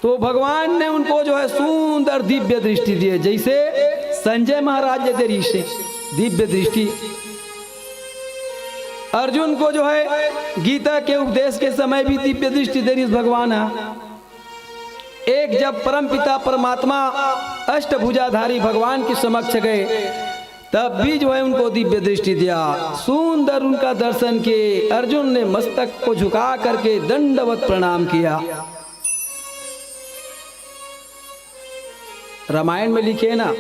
तो भगवान ने उनको जो है सुंदर दिव्य दृष्टि दी, जैसे संजय महाराज दे ऋषि दिव्य दृष्टि। अर्जुन को जो है गीता के उपदेश के समय भी दिव्य दृष्टि दे रही भगवान है। एक जब परम पिता परमात्मा अष्टभुजाधारी भगवान के समक्ष गए, तब भी जो है उनको दिव्य दृष्टि दिया, सुंदर उनका दर्शन किए। अर्जुन ने मस्तक को झुका करके दंडवत प्रणाम किया। रामायण में लिखे ना,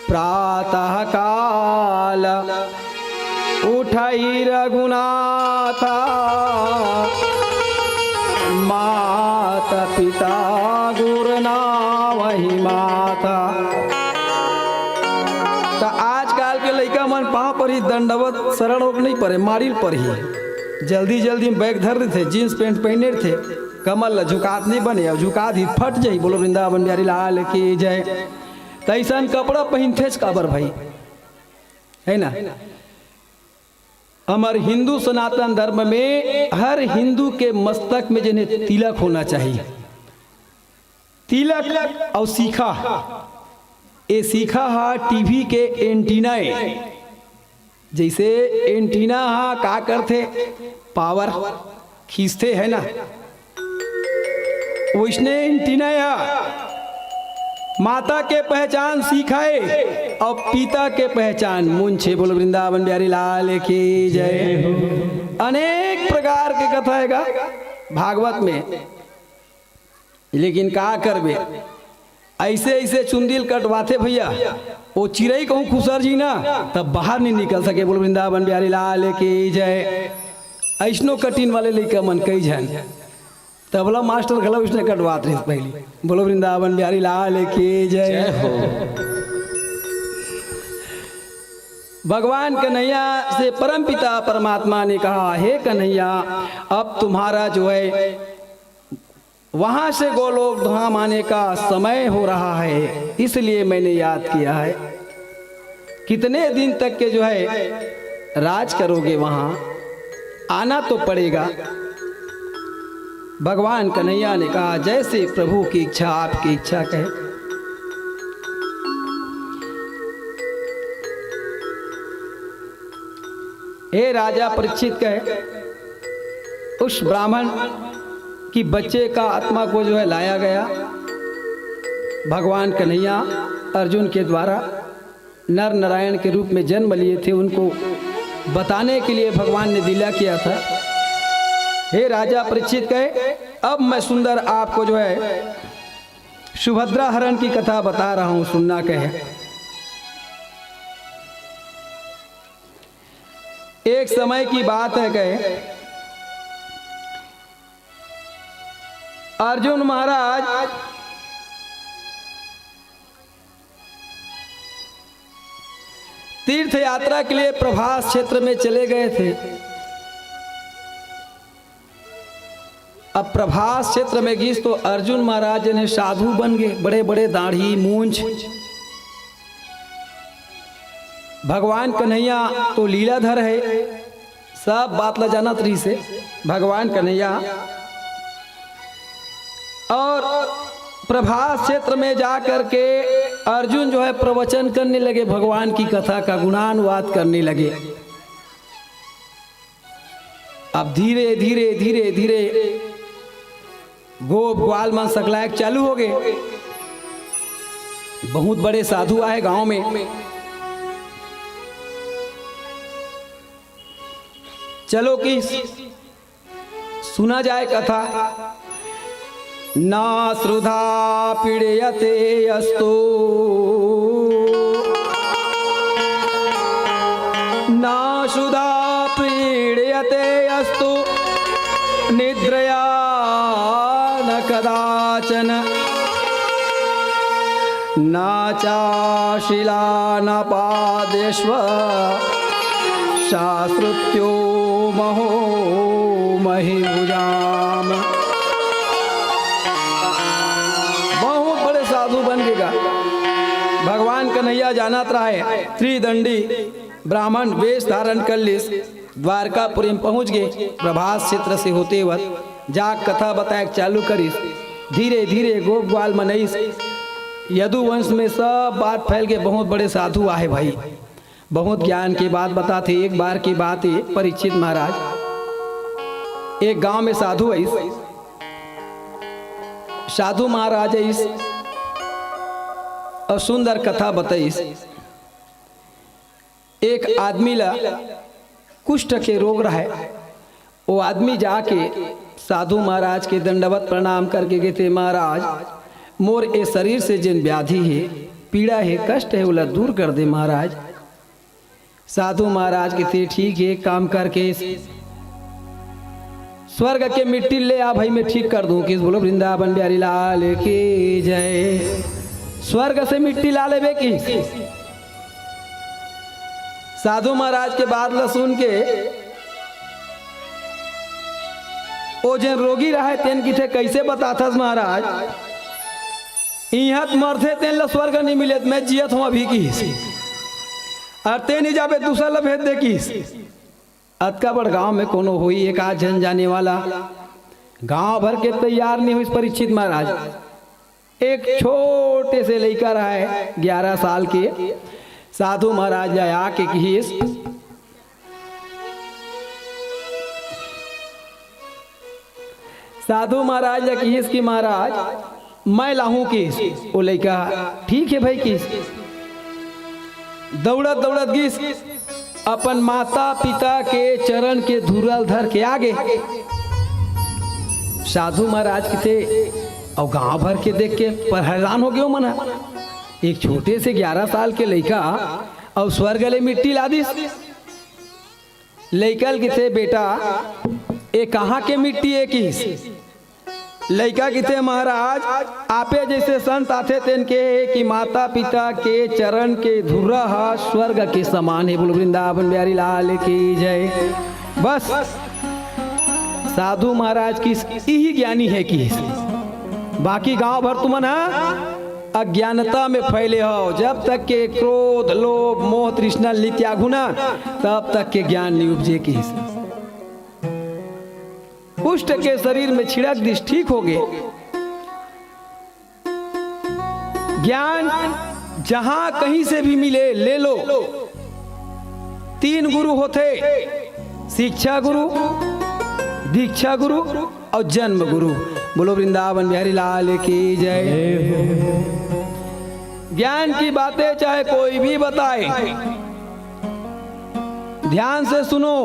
प्रातः काल उठाई रघुनाथा, माता पिता गुरना वही माता। तो आजकल के लड़का मन पाँव पर ही दंडवत शरण होक नहीं पड़े, मारिल पर ही जल्दी जल्दी में बैग धर रहे थे, जींस पैंट पहने थे, कमल झुकात नहीं बने, अब झुका दी फट जाई। बोलो वृंदावन बिहारी लाल की जय। तैसन कपड़ा पहनते काबर भाई, है ना। हमारे हिंदू सनातन धर्म में हर हिंदू के मस्तक में जिन्हें तिलक होना चाहिए, तिलक और सीखा। ये सीखा हा टीवी के एंटीना, जैसे एंटीना हा का करते पावर खींचते है ना, वैसने एंटीना या माता के पहचान सिखाए और पिता के पहचान मुंछे। बोलो वृंदावन बिहारी लाल की जय। अनेक प्रकार के कथा हैगा भागवत में, लेकिन का करबे, ऐसे ऐसे चुंदिल कटवाते भैया, वो चिड़ई कहूँ खुसर जी ना तब बाहर नहीं निकल सके। बोलो वृंदावन बिहारी लाल की जय। ऐसनो कठिन वाले लड़का मन कई जन तबला मास्टर गला उसने कटवाते रहे पहले। बोलो वृंदावन बिहारी लाल की जय हो। भगवान कन्हैया से परमपिता परमात्मा ने कहा, हे कन्हैया अब तुम्हारा जो है वहां से गोलोक धाम आने का समय हो रहा है, इसलिए मैंने याद किया है। कितने दिन तक के जो है राज करोगे, वहां आना तो पड़ेगा। भगवान कन्हैया ने कहा, जैसे प्रभु की इच्छा आपकी इच्छा कहे। हे राजा परीक्षित कहे, उस ब्राह्मण कि बच्चे का आत्मा को जो है लाया गया, भगवान कन्हैया अर्जुन के द्वारा नर नारायण के रूप में जन्म लिए थे, उनको बताने के लिए भगवान ने लीला किया था। हे राजा परीक्षित कहे, अब मैं सुंदर आपको जो है सुभद्रा हरण की कथा बता रहा हूं, सुनना कहे। एक समय की बात है, कहे अर्जुन महाराज तीर्थ यात्रा के लिए प्रभास क्षेत्र में चले गए थे। अब प्रभास क्षेत्र में गीस तो अर्जुन महाराज ने साधु बन गए, बड़े बड़े दाढ़ी मूंछ। भगवान कन्हैया तो लीलाधर है, सब बात ला जाना तरी से भगवान कन्हैया। और प्रभास क्षेत्र में जा करके अर्जुन जो है प्रवचन करने लगे, भगवान की कथा का गुणानुवाद करने लगे। अब धीरे धीरे धीरे धीरे गोप ग्वाल मन सकलायक चालू हो गए। बहुत बड़े साधु आए गांव में, चलो कि सुना जाए कथा। ना श्रुधा पीड़यते अस्तु ना शुधा पीड़यते अस्तु निद्रया न कदाचन ना चाशिला न पादेष्व शाश्रुत्यो महो महिभुजाम। बहुत बड़े साधु बन गएगा। भगवान कन्हैया जानत रहा है, त्रिदंडी ब्राह्मण वेश धारण कर लिस द्वारकापुरी में पहुंच गए। प्रभास क्षेत्र से होते वक्त जाग कथा बताए चालू करिस। धीरे धीरे गोप ग्वाल मनईस यदुवंश में सब बात फैल गए। बहुत बड़े साधु आए भाई, बहुत ज्ञान की बात बताते। एक बार की बात है, परीक्षित महाराज एक गांव में साधु है, साधु महाराज इस और सुंदर कथा बताइस। एक आदमी ला कुष्ठ के रोग रहा है। वो आदमी जाके साधु महाराज के दंडवत प्रणाम करके गए थे, महाराज मोर ए शरीर से जिन व्याधि है, पीड़ा है, कष्ट है, बोला दूर कर दे महाराज। साधु महाराज के थे, ठीक है काम करके स्वर्ग के मिट्टी ले आ भाई, मैं ठीक कर दूं। किस बोलो वृंदावन बिहारी लाल की जय। स्वर्ग से मिट्टी ला ले की। साधु महाराज के बात ला सुन के ओ जन रोगी रहा है तेन की थे कैसे बताता महाराज, यहाँ मरते तेन ला स्वर्ग नहीं मिले, मैं जियत हूं अभी की और ते नहीं जाबे दूसरा ला भेज दे की। अतका बड़ गांव में कोनो हुई एक आध जन जाने वाला, गांव भर के तैयार नहीं हुई। परीक्षित महाराज एक छोटे से लड़का रहा है 11 साल के। साधु महाराज आया के किस साधु महाराज किस की महाराज मैं लाहूं किस। वो लड़का ठीक है भाई किस। दौड़त दौड़त गिस अपन माता पिता के चरण के धुरल धर के आगे। साधु महाराज के थे और गांव भर के देख के पर हैरान हो गयो मना। एक छोटे से 11 साल के लड़का और स्वर्ग ले मिट्टी ला दिस। लड़का के थे बेटा ये कहाँ के मिट्टी है किस। लड़का की थे महाराज आपे जैसे संत आते तेन के कि माता पिता के चरण के धुर्रा स्वर्ग के समान है। बोलो वृंदावन बिहारी लाल की जय। बस साधु महाराज की यही ज्ञानी है कि बाकी गांव भर तुम ना अज्ञानता में फैले हो। जब तक के क्रोध लोभ मोह तृष्णा लित्यागु ना तब तक के ज्ञान नहीं उपजे की। कुष्ठ के शरीर में छिड़क दिस ठीक हो गए। ज्ञान जहां कहीं से भी मिले ले लो। 3 गुरु होते, शिक्षा गुरु, दीक्षा गुरु और जन्म गुरु। बोलो वृंदावन बिहारी लाल की जय। ज्ञान की बातें चाहे कोई भी बताए, ध्यान से सुनो।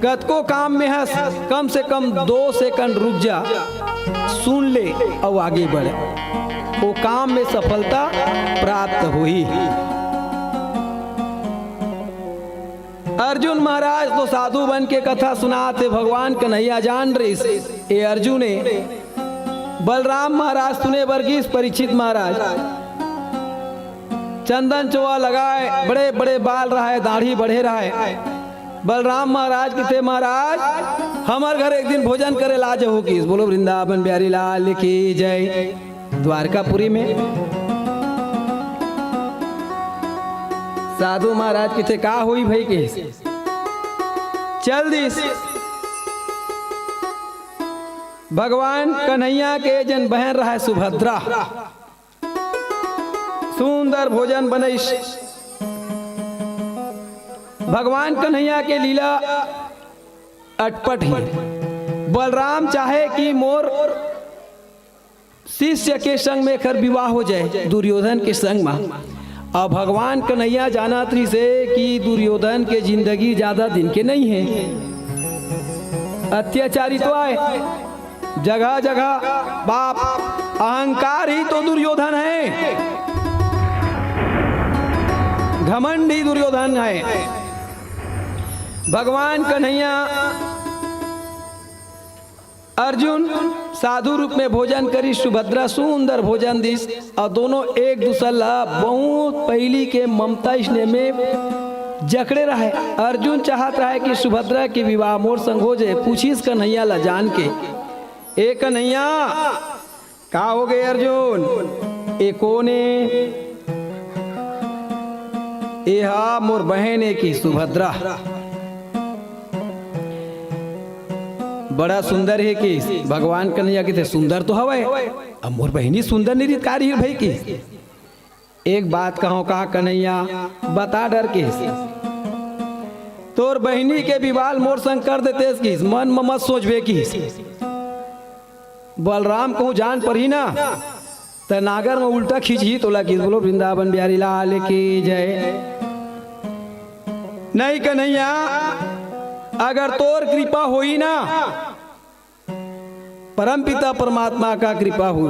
कद को काम में हंस, कम से कम 2 सेकंड रुक जा, सुन ले और आगे बढ़े, वो काम में सफलता प्राप्त हुई। अर्जुन महाराज तो साधु बन के कथा सुनाते, भगवान कन्हैया जान रही से ये अर्जुन है। बलराम महाराज सुने, वर्गीस परीक्षित महाराज चंदन चोआ लगाए, बड़े बड़े बाल रहा है, दाढ़ी बढ़े रहा है। बलराम महाराज किथे महाराज हमार घर एक दिन भोजन करे लाज हो की। बोलो वृंदावन बिहारी लाल की जय। द्वारकापुरी में साधु महाराज किथे का हुई भाई के चल दिस। भगवान कन्हैया के जन बहन रहा है सुभद्रा, सुंदर भोजन बनैस। भगवान कन्हैया के लीला अटपट ही। बलराम चाहे कि मोर शिष्य के संग में कर विवाह हो जाए दुर्योधन के संग में। अब भगवान कन्हैया जाना थी से कि दुर्योधन के जिंदगी ज्यादा दिन के नहीं है। अत्याचारी तो आए जगह जगह, बाप अहंकार ही तो दुर्योधन है, घमंड ही दुर्योधन है। भगवान कन्हैया अर्जुन साधु रूप में भोजन करी, सुभद्रा सुंदर भोजन दिस, और दोनों एक दूसरा बहुत पहली के ममता स्नेह में जकड़े रहे। अर्जुन चाहत रहा है कि सुभद्रा के विवाह मोर संग हो जाए। पूछीस कन्हैया ला जान के, ए कन्हैया का हो गए अर्जुन, ए कोने? ए हा मोर बहन की सुभद्रा, बड़ा सुंदर है कि भगवान कन्हैया के थे सुंदर तो हवा है, अब मोर बहनी सुंदर निरितकारी है भाई की। एक बात कहो कहा कन्हैया बता डर के, तोर बहनी के विवाह मोर संग कर देते की, मन में मत सोचबे की। बलराम को जान पड़ी ना तो नागर में उल्टा खींच ही तोला की। बोलो वृंदावन बिहारी लाल की जय। नहीं कन्हैया अगर तोर कृपा होई ना, परमपिता परमात्मा का कृपा हो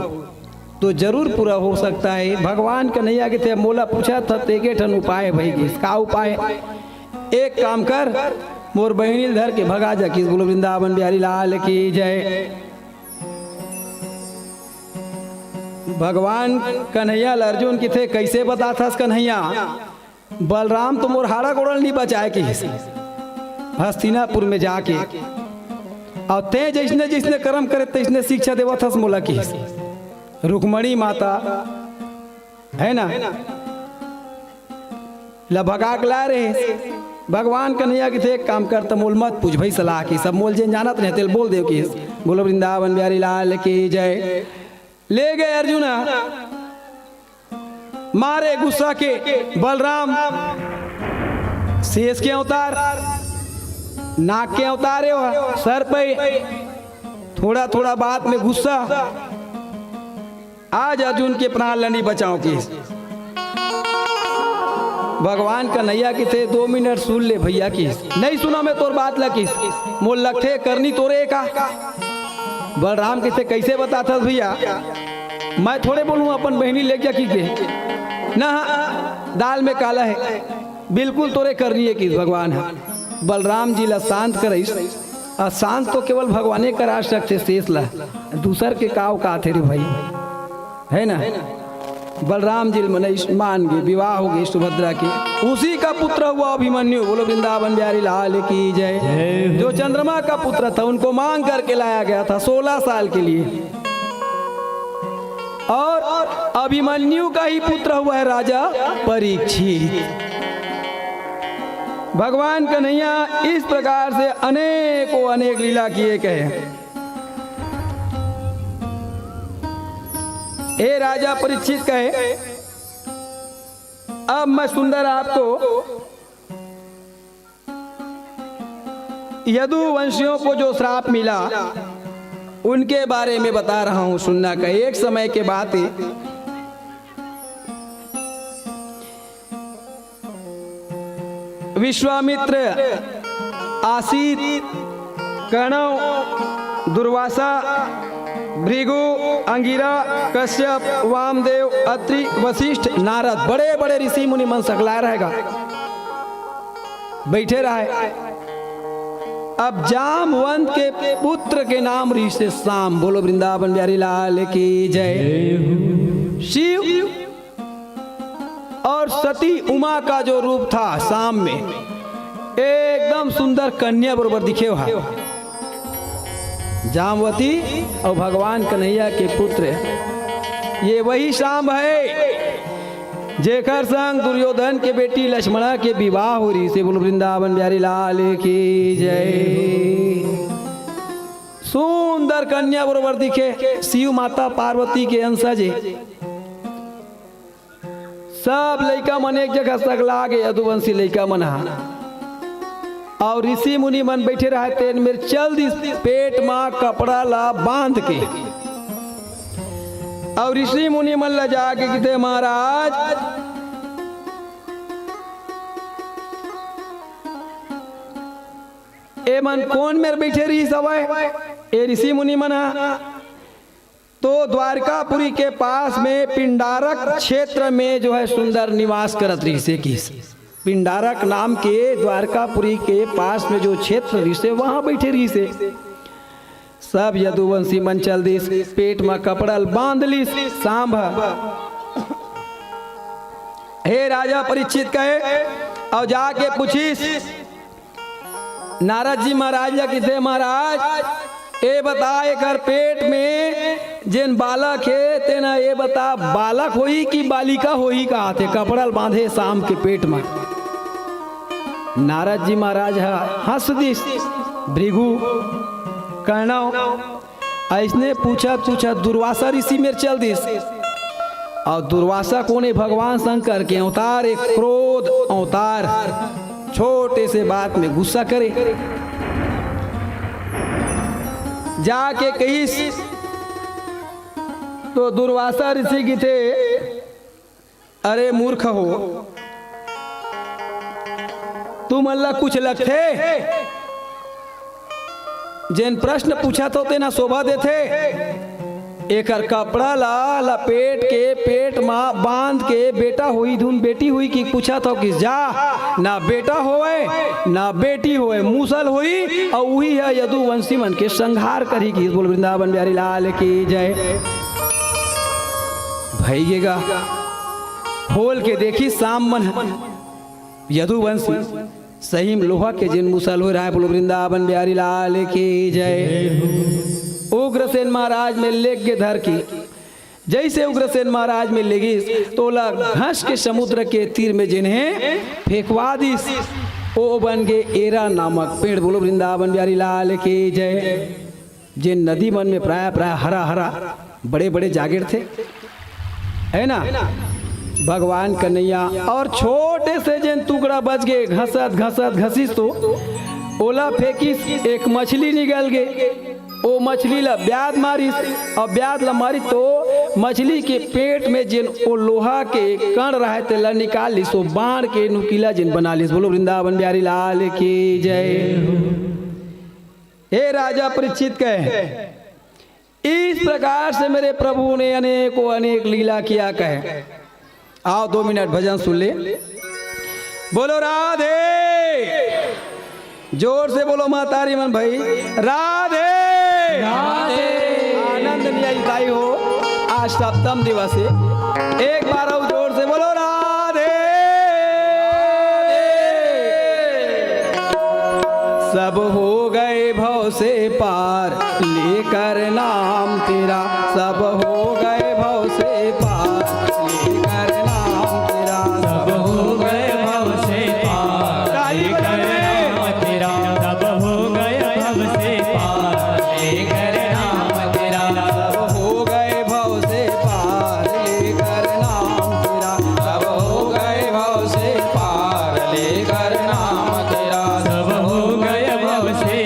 तो जरूर पूरा हो सकता है। भगवान कन्हैया के थे मोला पूछा था तेगे ठन उपाय भाई का उपाय? एक काम कर, मोर बहनी धर के भगा जा किस। बोलो वृंदावन बिहारी लाल की जय। भगवान कन्हैया अर्जुन की थे कैसे बता था कन्हैया, बलराम तो मोर हाड़ा गोड़ल नहीं बचाए के हस्तिनापुर में जाके, और ते जैसने जैसने कर्म करे तैसने शिक्षा देवा था मोला की। रुक्मणी माता है ना लभगा के ला रहे। भगवान कन्हैया की थे एक काम कर तो मोल मत पूछ भाई सलाह की, सब मोल जे जानत नहीं तेल बोल देव की। बोलो वृंदावन बिहारी लाल की जय। ले गए अर्जुना, मारे गुस्सा के बलराम शेष के अवतार, नाक के अवतारे हो, सर पे थोड़ा थोड़ा बात में गुस्सा। आज अर्जुन के प्राण लड़ी बचाओ की। भगवान कन्हैया की थे 2 मिनट सुन ले भैया की, नहीं सुना मैं तोर बात लगी मोल लखे करनी तोरे का। बलराम के थे कैसे बताता भैया, मैं थोड़े बोलूँ अपन बहनी ले जा की ना, दाल में काला है, बिल्कुल तोरे करनी है कि भगवान है। बलराम जी ला शांत करिस, और शांत तो केवल भगवाने करा सकते शेष ला, दूसर के काव का थे रे भाई, है ना। बलराम जी मान गए, विवाह हो गई सुभद्रा की, उसी का पुत्र हुआ अभिमन्यु। बोलो वृंदावन बिहारी लाल की जय। जो चंद्रमा का पुत्र था उनको मांग करके लाया गया था 16 साल के लिए, और अभिमन्यु का ही पुत्र हुआ है राजा परीक्षित। भगवान कन्हैया इस प्रकार से अनेकों अनेक लीला किए कहे। हे राजा परीक्षित कहे, अब मैं सुंदर आपको यदुवंशियों को जो श्राप मिला उनके बारे में बता रहा हूं, सुनना का। एक समय के बात है, विश्वामित्र, आसित, कणव, दुर्वासा, भृगु, अंगिरा, कश्यप, वामदेव, अत्रि, वशिष्ठ, नारद, बड़े बड़े ऋषि मुनि मन सकला रहेगा, बैठे रहे। अब जामवंत के पुत्र के नाम ऋषि साम। बोलो वृंदावन बिहारी लाल की जय। शिव और सती उमा का जो रूप था शाम में, एकदम सुंदर कन्या बरोबर दिखे वहा। जामवती और भगवान कन्हैया के पुत्र, ये वही शाम है जेकर संग दुर्योधन के बेटी लक्ष्मणा के विवाह हो रही से। बोलो वृंदावन बिहारी लाल की जय। सुंदर कन्या बरोबर दिखे, शिव माता पार्वती के अंशज। सब लड़का मन एक जगह सकला गए, यदुवंशी लड़का मन, और ऋषि मुनि मन बैठे रहते मेरे चल दी पेट मां कपड़ा ला बांध के। और ऋषि मुनि मन ला जाके कहते महाराज ए मन कौन मेरे बैठे रही सवाए? ए ऋषि मुनि मन तो द्वारकापुरी के पास में पिंडारक क्षेत्र में जो है सुंदर निवास करत रही से। किस पिंडारक नाम के द्वारकापुरी के पास में जो क्षेत्र रही से, वहां बैठे रही से। सब यदुवंशी मन चल दिस, पेट में कपड़ा बांध ली सांभ। हे राजा परीक्षित कहे, और जाके पूछिस नारद जी महाराज या किथे महाराज ए बता एकर पेट में जिन बालक है तेना ये बता बालक होई कि बालिका होई? कहा थे कपड़ा बांधे शाम के पेट में। नारद जी महाराज हंस दिस, भृगु, कर्णव ऐसने पूछा दुर्वासा ऋषि मेरे चल दिस। और दुर्वासा कोने भगवान शंकर के अवतार, एक क्रोध अवतार, छोटे से बात में गुस्सा करे। जाके कहिस तो दुर्वासा ऋषि की थे, अरे मूर्ख हो तुम अल्लाह कुछ लगते जिन प्रश्न पूछा तो तेना शोभा देते। एकर कपड़ा ला लपेट के पेट मां बांध के बेटा हुई धुन बेटी हुई कि पूछा तो किस जा ना बेटा होए ना बेटी होए, मूसल हुई और वही है यदुवंशी मन के संहार करी की। बोल वृंदावन बिहारी लाल की जय। भैया खोल के देखी शाम मन यदुवंशी सही में लोहा के जिन मुसल हो रहा है। बोलो वृंदावन बिहारी लाल की जय। उग्रसेन महाराज में लेग के धर की, जैसे उग्रसेन महाराज में लेगी तो घस के समुद्र के तीर में जिन्हें फेंकवा दी, ओ बन गए एरा नामक पेड़। बोलो वृंदावन बिहारी लाल की जय। जिन नदी मन में प्राय हरा हरा बड़े बड़े जागिर थे, है ना, भगवान कन्हैया और छोटे से जिन टुकड़ा बच गए, घसत घसीस तो ओला फेंकिस, एक मछली निकल गए। ओ मछली ला ब्याद मारिस और ब्याद ला मारी तो मछली के पेट में जिन ओ लोहा के कण रहे थे ला निकाल लिस, बाण के नुकीला जिन बना लिस। बोलो वृंदावन बिहारी लाल की जय। हे राजा परीक्षित कहे, इस प्रकार से मेरे प्रभु ने अनेक लीला किया कहे। आओ 2 मिनट भजन सुन ले। बोलो राधे, जोर से बोलो मातारी मन भाई, राधे राधे। आनंद न्यायदायी हो आज सप्तम दिवस है। एक बार और जोर से बोलो राधे। सब हो गए भव से पार लेकर नाम तेरा, सब हो गए भव से पार लेकर नाम तेरा, सब हो गए भव से पार लेकर नाम तेरा, सब हो गए भव से पार लेकर नाम तेरा, सब हो गए भव से पार लेकर नाम तेरा, सब हो गए भव से पार लेकर नाम तेरा, सब हो गए भव से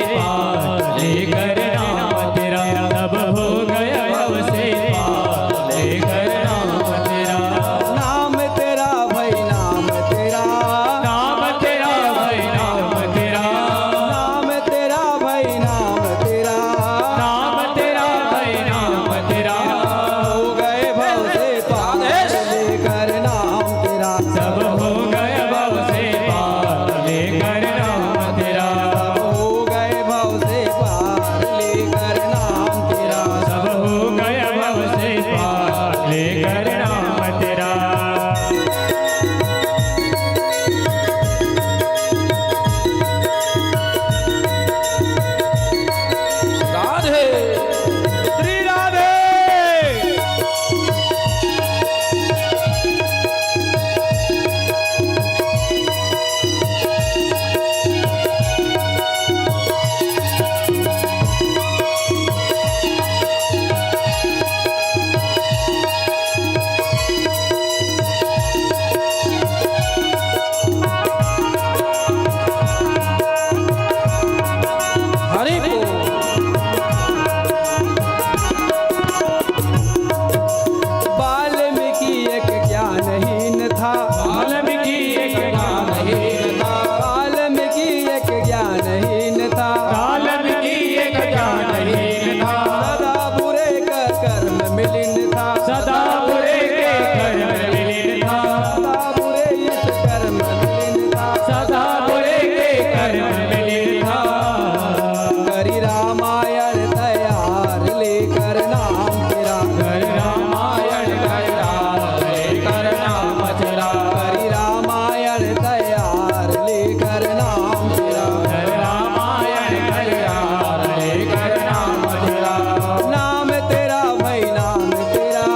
रामायण तैयार लेकर नाम तेरा कर रामायण तैयार लेकर नाम तेरा करी रामायण तैयार लेकर नाम तेरा कर रामायण तैयार लेकर नाम तेरा नाम तेरा भाई नाम तेरा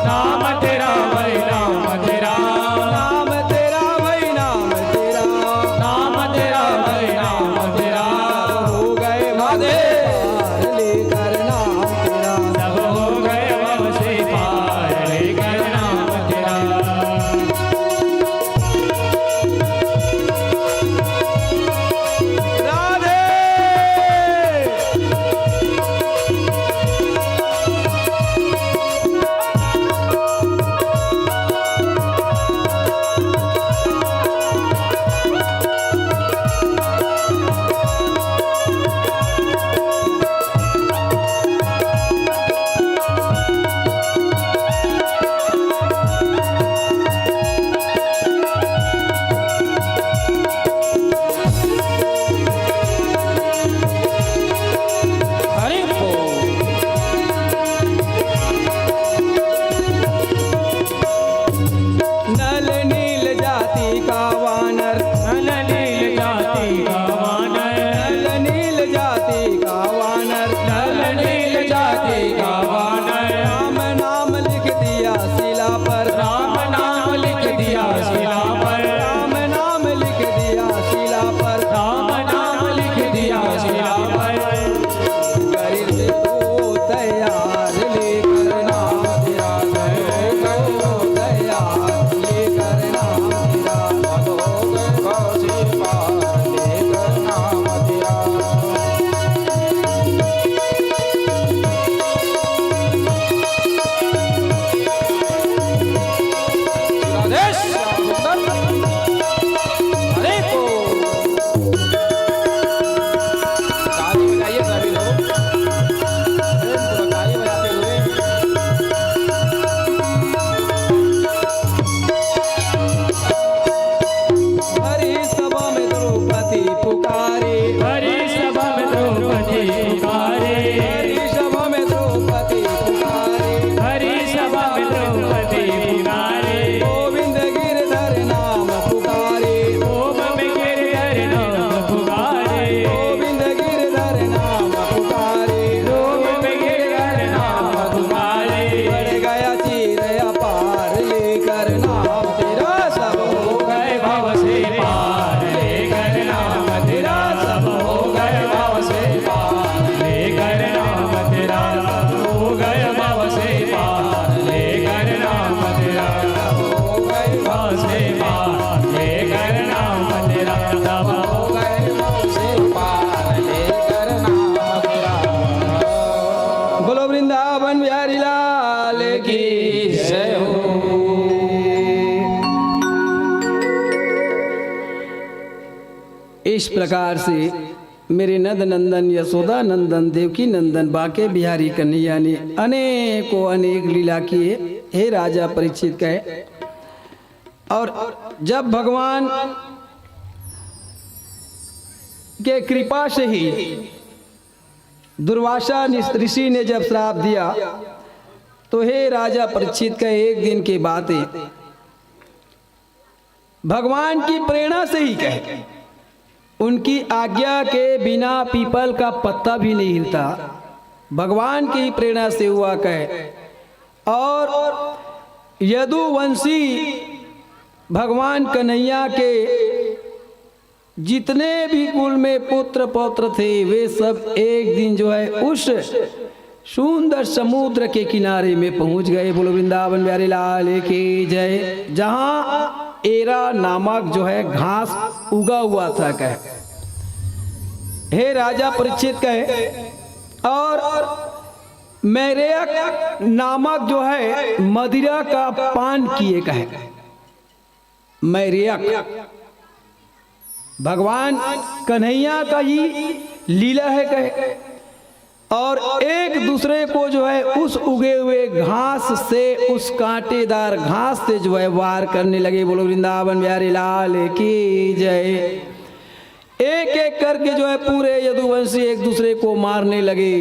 नाम तेरा भाई नाम तेरा नाम तेरा भाई नाम तेरा नाम तेरा भाई नाम तेरा हो गए वादे पार लेकर नाम तेरा सब हो गए भव से पार लेकर नाम तेरा राधे हरि बोल। नल नील जाति का वानर नल नील जाति का वानर नल नील जाति का वानर नल नील जाति का वानर राम नाम लिख दिया शिला पर राम नाम लिख दिया शिला पर राम नाम लिख दिया शिला पर राम नाम लिख दिया शिला पर कर दे तो तैयार लेकर नाम तेरा कर दो तैयार लेकर नाम तेरा हो गए भव से पार लेकर नाम तेरा राधे श्याम सुंदर हरे बोल। ताली बजाइए सभी लोग पूरा ताली बजाते हुए हरि सभा में द्रौपदी पुकारे हरि सभा में द्रौपदी पुकारे हरि सभा में द्रौपदी पुकारे हरि सभा में द्रौपदी पुकारे गोविंद गिरधर नाम पुकारे ओम में गिरधर नाम पुकारे गोविंद गिरधर नाम पुकारे ओम में गिरधर नाम पुकारे बढ़ गया चीर अपार लेकर नाम तेरा सब हो गए भव से पार लेकर नाम तेरा सब हो गए भव से पार लेकर नाम तेरा हो गए भव से पार लेकर नाम तेरा हो गए भव से पार लेकर नाम तेरा सब हो गए भव से पार लेकर नाम तेरा। बोलो वृंदावन बिहारी लाल की जय हो। इस प्रकार से मेरे नंद नंदन यशोदा नंदन देवकी नंदन बाके बिहारी कन्हैया ने अनेकों अनेक लीला किए। हे राजा परीक्षित कहे, और जब भगवान के कृपा से ही दुर्वासा ऋषि ने जब श्राप दिया, तो हे राजा परीक्षित का एक दिन की बात है, भगवान की प्रेरणा से ही कहे, उनकी आज्ञा के बिना पीपल का पत्ता भी नहीं हिलता, भगवान की प्रेरणा से हुआ कहे। और यदुवंशी भगवान कन्हैया के जितने भी कुल में पुत्र पौत्र थे, वे सब एक दिन जो है उस सुंदर समुद्र के किनारे में पहुंच गए। बोलो वृंदावन बिहारी लाल की जय। जहां एरा नामक जो है घास उगा हुआ था कहे, हे राजा परीक्षित कहे, और मैरेयक नामक जो है मदिरा का पान किए कहे। मैरेयक भगवान कन्हैया का ही लीला है कहे, और एक दूसरे को जो है उस उगे हुए घास से, उस कांटेदार घास से जो है वार करने लगे। बोलो वृंदावन बिहारी लाल की जय। एक एक करके जो है पूरे यदुवंशी एक दूसरे को मारने लगे।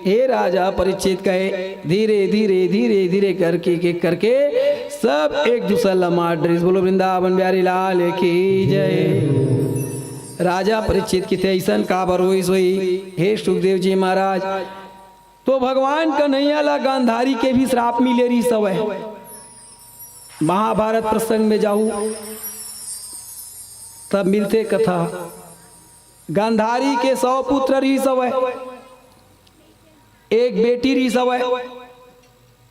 हे राजा परीक्षित कहे धीरे धीरे धीरे धीरे करके एक करके सब एक दूसरा मार ड्रेस। बोलो वृंदावन बिहारी लाल की जय। राजा परीक्षित की थे ऐसा काबर हुई सोई। हे सुखदेव जी महाराज, तो भगवान कन्हैया ला गांधारी के भी श्राप मिले रही सब है। महाभारत प्रसंग में जाऊं तब मिलते कथा। गांधारी के 100 पुत्र रही सब है, एक बेटी रही सब है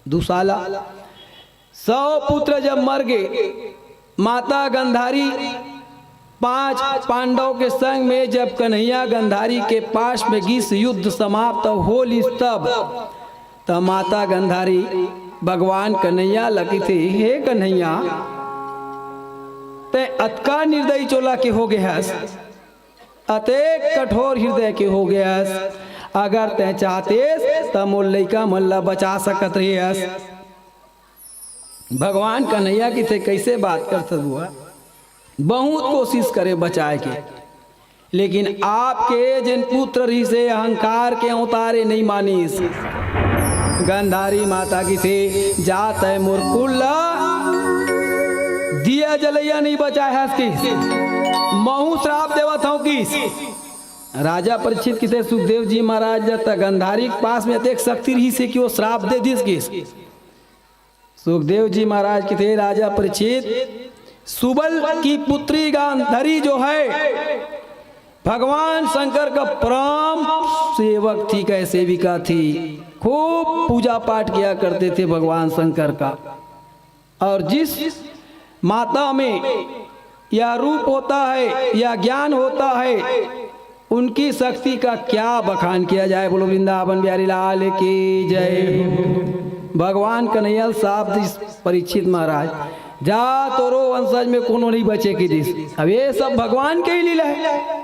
दुसाला। 100 पुत्र जब मर गए, माता गांधारी 5 पांडव के संग में जब कन्हैया गांधारी के पास में गीस युद्ध समाप्त होली तब माता गांधारी भगवान कन्हैया लगी थी। हे कन्हैया, ते अतका निर्दयी चोला के हो गया, अतेक कठोर हृदय के हो गया। अगर ते चाहते तो मोर लइका मल्ला बचा सकत रही। भगवान कन्हैया की थे कैसे बात करते हुआ, बहुत कोशिश करे बचाए के, लेकिन आपके जिन पुत्र रही से अहंकार के उतारे नहीं मानीस। गांधारी माता की थे जात है मुरकुल्ला दिया जलैया नहीं बचाया किस महू श्राप देवत हूं किस। राजा परीक्षित किसे सुखदेव जी महाराज जब गांधारी के पास में एक शक्ति रही से कि वो श्राप दे दिस किस। सुखदेव जी महाराज की थे राजा परीक्षित, सुबल की पुत्री गांधारी जो है भगवान शंकर का परम सेवक थी, कै सेविका थी। खूब पूजा पाठ किया करते थे भगवान शंकर का। और जिस माता में या रूप होता है या ज्ञान होता है, उनकी शक्ति का क्या बखान किया जाए। बोलो वृंदावन बिहारी लाल की जय। भगवान कन्हैया साहब परीक्षित महाराज जा तोरो वंशज में कोनो नहीं बचे की दिस। अब ये सब भगवान के ही लीला है।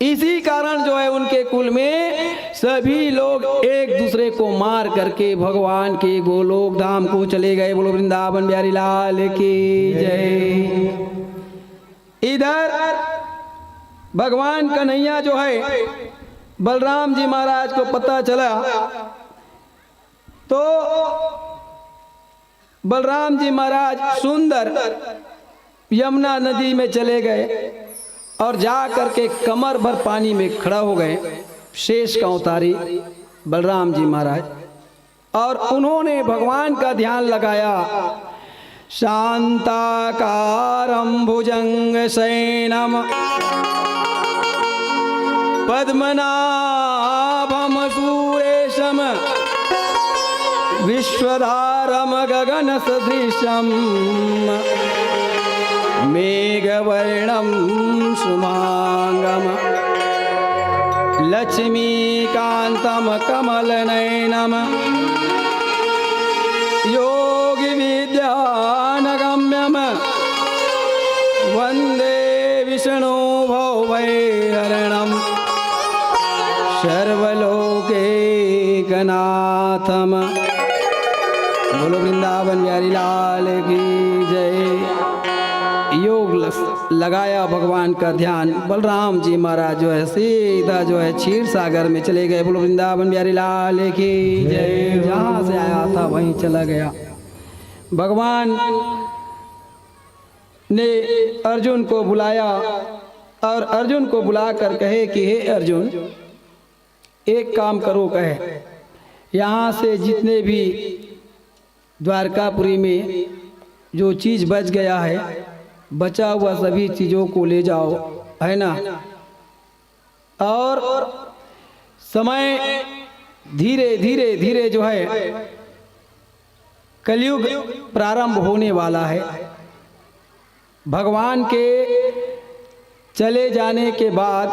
इसी कारण जो है उनके कुल में सभी लोग एक दूसरे को मार करके भगवान के गोलोक धाम को चले गए। बोलो वृंदावन बिहारी लाल की जय। इधर भगवान कन्हैया जो है बलराम जी महाराज को पता चला तो बलराम जी महाराज सुंदर यमुना नदी में चले गए और जा करके कमर भर पानी में खड़ा हो गए। शेष का उतारी बलराम जी महाराज, और उन्होंने भगवान का ध्यान लगाया। शांताकारं भुजंग शयनम पद्मनाभम सुरेशम विश्वधारम गगन सदृशम मेघवर्णं शुभांगम लक्ष्मीकान्तं कमलनयनम योगी विद्यानगम्यम वंदे विष्णु भवभयहरणं सर्वलोकैकनाथम। बोलो वृंदावन बिहारी लाल की जय। योग लगाया भगवान का ध्यान। बलराम जी महाराज जो है सीधा जो है क्षीर सागर में चले गए। बोलो वृंदावन बिहारी लाल की जय। जहाँ से आया था वहीं चला गया। भगवान ने अर्जुन को बुलाया और अर्जुन को बुलाकर कहे कि हे अर्जुन, एक काम करो। कहे यहाँ से जितने भी द्वारकापुरी में जो चीज़ बच गया है, बचा हुआ सभी चीज़ों को ले जाओ, है ना। और समय धीरे धीरे धीरे जो है कलयुग प्रारंभ होने वाला है। भगवान के चले जाने के बाद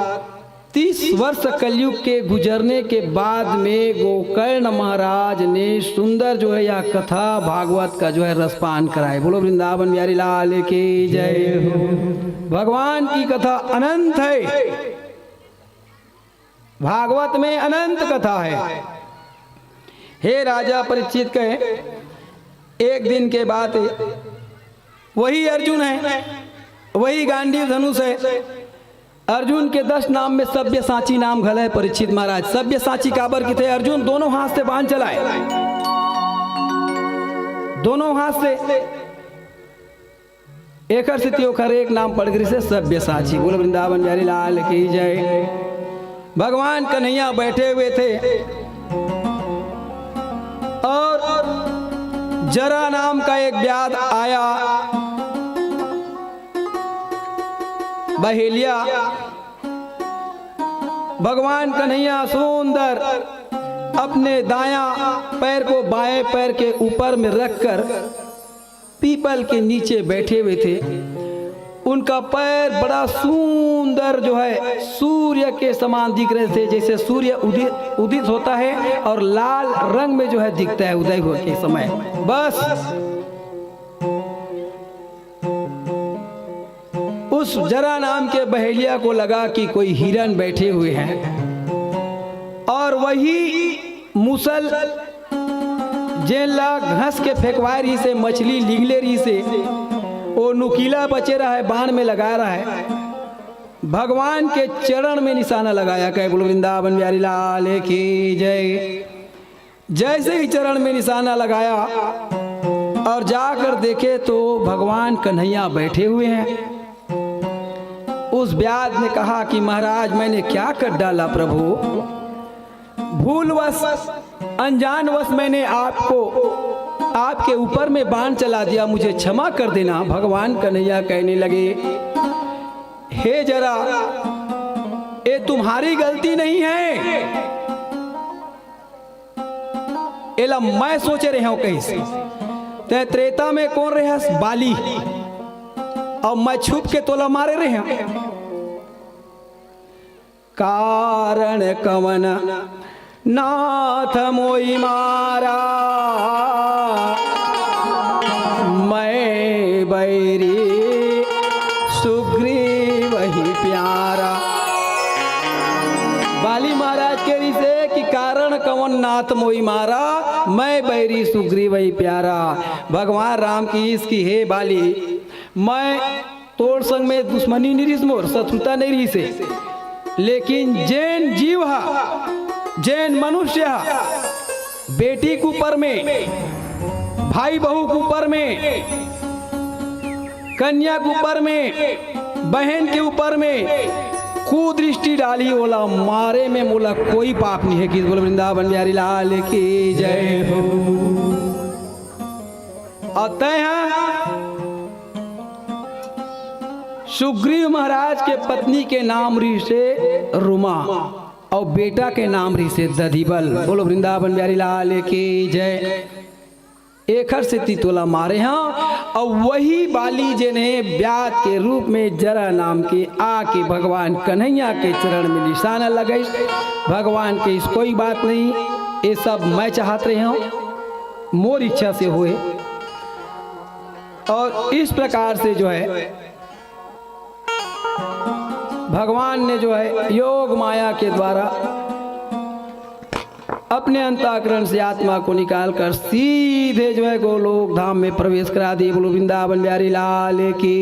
30 वर्ष कलयुग के गुजरने के बाद में गोकर्ण महाराज ने सुंदर जो है यह कथा भागवत का जो है रसपान कराए। बोलो वृंदावन बिहारी लाल की जय। भगवान की कथा अनंत है, भागवत में अनंत कथा है। हे राजा परीक्षित कहे, एक दिन के बाद वही अर्जुन है, वही गांडीव धनुष है, अर्जुन के 10 नाम में सब्यसाची नाम घल है परीक्षित महाराज। सब्यसाची काबर की थे? अर्जुन दोनों हाथ से बाण चलाए, दोनों हाथ से एक स्थिति ओखर एक नाम पड़ गई से सब्यसाची। बोल वृंदावन बिहारी लाल की जय। भगवान कन्हैया बैठे हुए थे और जरा नाम का एक व्याध आया, बहेलिया। भगवान कन्हैया सुंदर अपने दायां पैर को बाएं पैर के ऊपर में रखकर पीपल के नीचे बैठे हुए थे। उनका पैर बड़ा सुंदर जो है सूर्य के समान दिख रहे थे, जैसे सूर्य उदित होता है और लाल रंग में जो है दिखता है उदय हो के समय। बस उस जरा नाम के बहेलिया को लगा कि कोई हिरन बैठे हुए हैं और वही मुसल जेला घस के फेंकवाए रही से मछली लिगले रही से वो नुकीला बचे रहा है, बाण में लगा रहा है। भगवान के चरण में निशाना लगाया। कह बोलो वृंदावन बिहारी लाल की जय। जैसे ही चरण में निशाना लगाया और जाकर देखे तो भगवान कन्हैया बैठे हुए हैं। उस व्याध ने कहा कि महाराज मैंने क्या कर डाला प्रभु, भूलवश अनजानवश मैंने आपके ऊपर में बाण चला दिया, मुझे क्षमा कर देना। भगवान कन्हैया कहने लगे हे जरा ये तुम्हारी गलती नहीं है, एला मैं सोचे रहे हूं कैसे। ते त्रेता में कौन रहे? बाली। और मैं छुप के तोला मारे रहे। कारण कवन नाथ मोई मारा, मैं बैरी सुग्रीव वही प्यारा। बाली महाराज के रिसे कि कारण कवन नाथ मोई मारा, मैं बैरी सुग्रीव वही प्यारा। भगवान राम की इसकी हे बाली, मैं तोड़ संग में दुश्मनी नहीं रही मोर, शत्रुता नहीं रही से, लेकिन जैन जीव जैन मनुष्य बेटी के ऊपर में, भाई बहू के ऊपर में, कन्या के ऊपर में, बहन के ऊपर में कुदृष्टि डाली ओला मारे में मोला कोई पाप नहीं है। कि बोल वृंदावन बिहारी लाल की जय हो। अतः सुग्रीव महाराज के पत्नी के नाम री से रुमा और बेटा के नाम री से दधिबल। बोलो वृंदावन बिहारी लाल की जय। एखर से तितोला मारे हैं और वही बाली जिन्हें व्याध के रूप में जरा नाम के आके भगवान कन्हैया के चरण में निशाना लगाई। भगवान के इस कोई बात नहीं, ये सब मैं चाहते रहे हूँ, मोर इच्छा से हुए। और इस प्रकार से जो है भगवान ने जो है योग माया के द्वारा अपने अंतःकरण से आत्मा को निकालकर सीधे जो है गोलोक धाम में प्रवेश करा दी। बोलो वृंदावन बिहारी लाल की।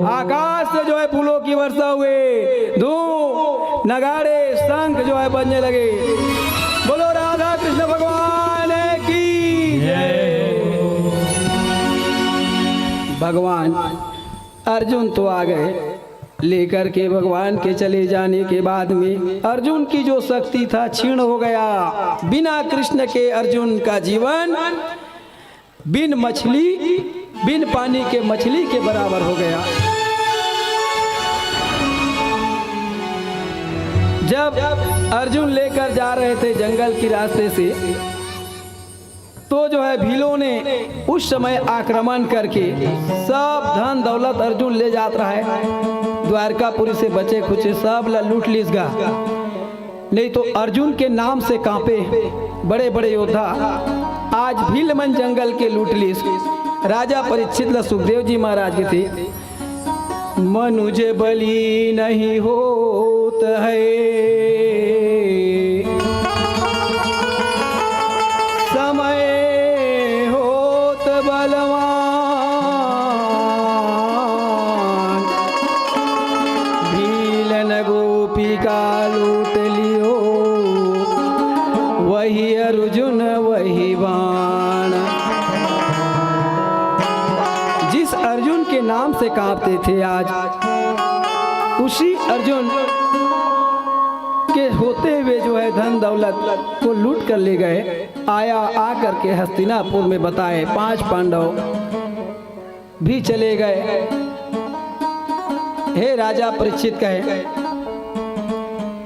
आकाश से जो है फूलों की वर्षा हुए, धूम नगाड़े शंख जो है बजने लगे। बोलो राधा कृष्ण भगवान की भगवान अर्जुन तो आ गए, लेकर के भगवान के चले जाने के बाद में अर्जुन की जो शक्ति था क्षीण हो गया। बिना कृष्ण के अर्जुन का जीवन बिन मछली, बिन पानी के मछली के बराबर हो गया। जब अर्जुन लेकर जा रहे थे जंगल की रास्ते से, तो जो है भीलों ने उस समय आक्रमण करके सब धन दौलत अर्जुन ले जात रहा है। द्वारकापुरी से बचे खुचे सब लूट लीसगा, नहीं तो अर्जुन के नाम से कांपे बड़े बड़े योद्धा आज भील मन जंगल के लूट लीस। राजा परीक्षित सुखदेव जी महाराज के थे, मनुज बली नहीं होत है, समय होत बलवान, भी कांपते थे, आज उसी अर्जुन के होते हुए जो है धन दौलत को लूट कर ले गए। आया आकर के हस्तिनापुर में बताए, 5 पांडव भी चले गए। हे राजा परीक्षित कहे,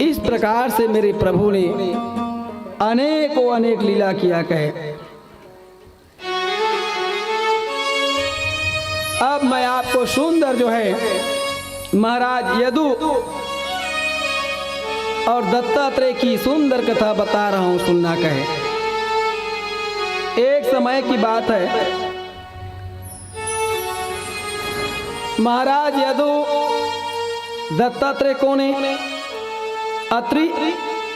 इस प्रकार से मेरे प्रभु ने अनेकों अनेक लीला किया कहे। अब मैं आपको सुंदर जो है महाराज यदु और दत्तात्रेय की सुंदर कथा बता रहा हूं, सुनना कहे। एक समय की बात है, महाराज यदु दत्तात्रेय कौन है? अत्रि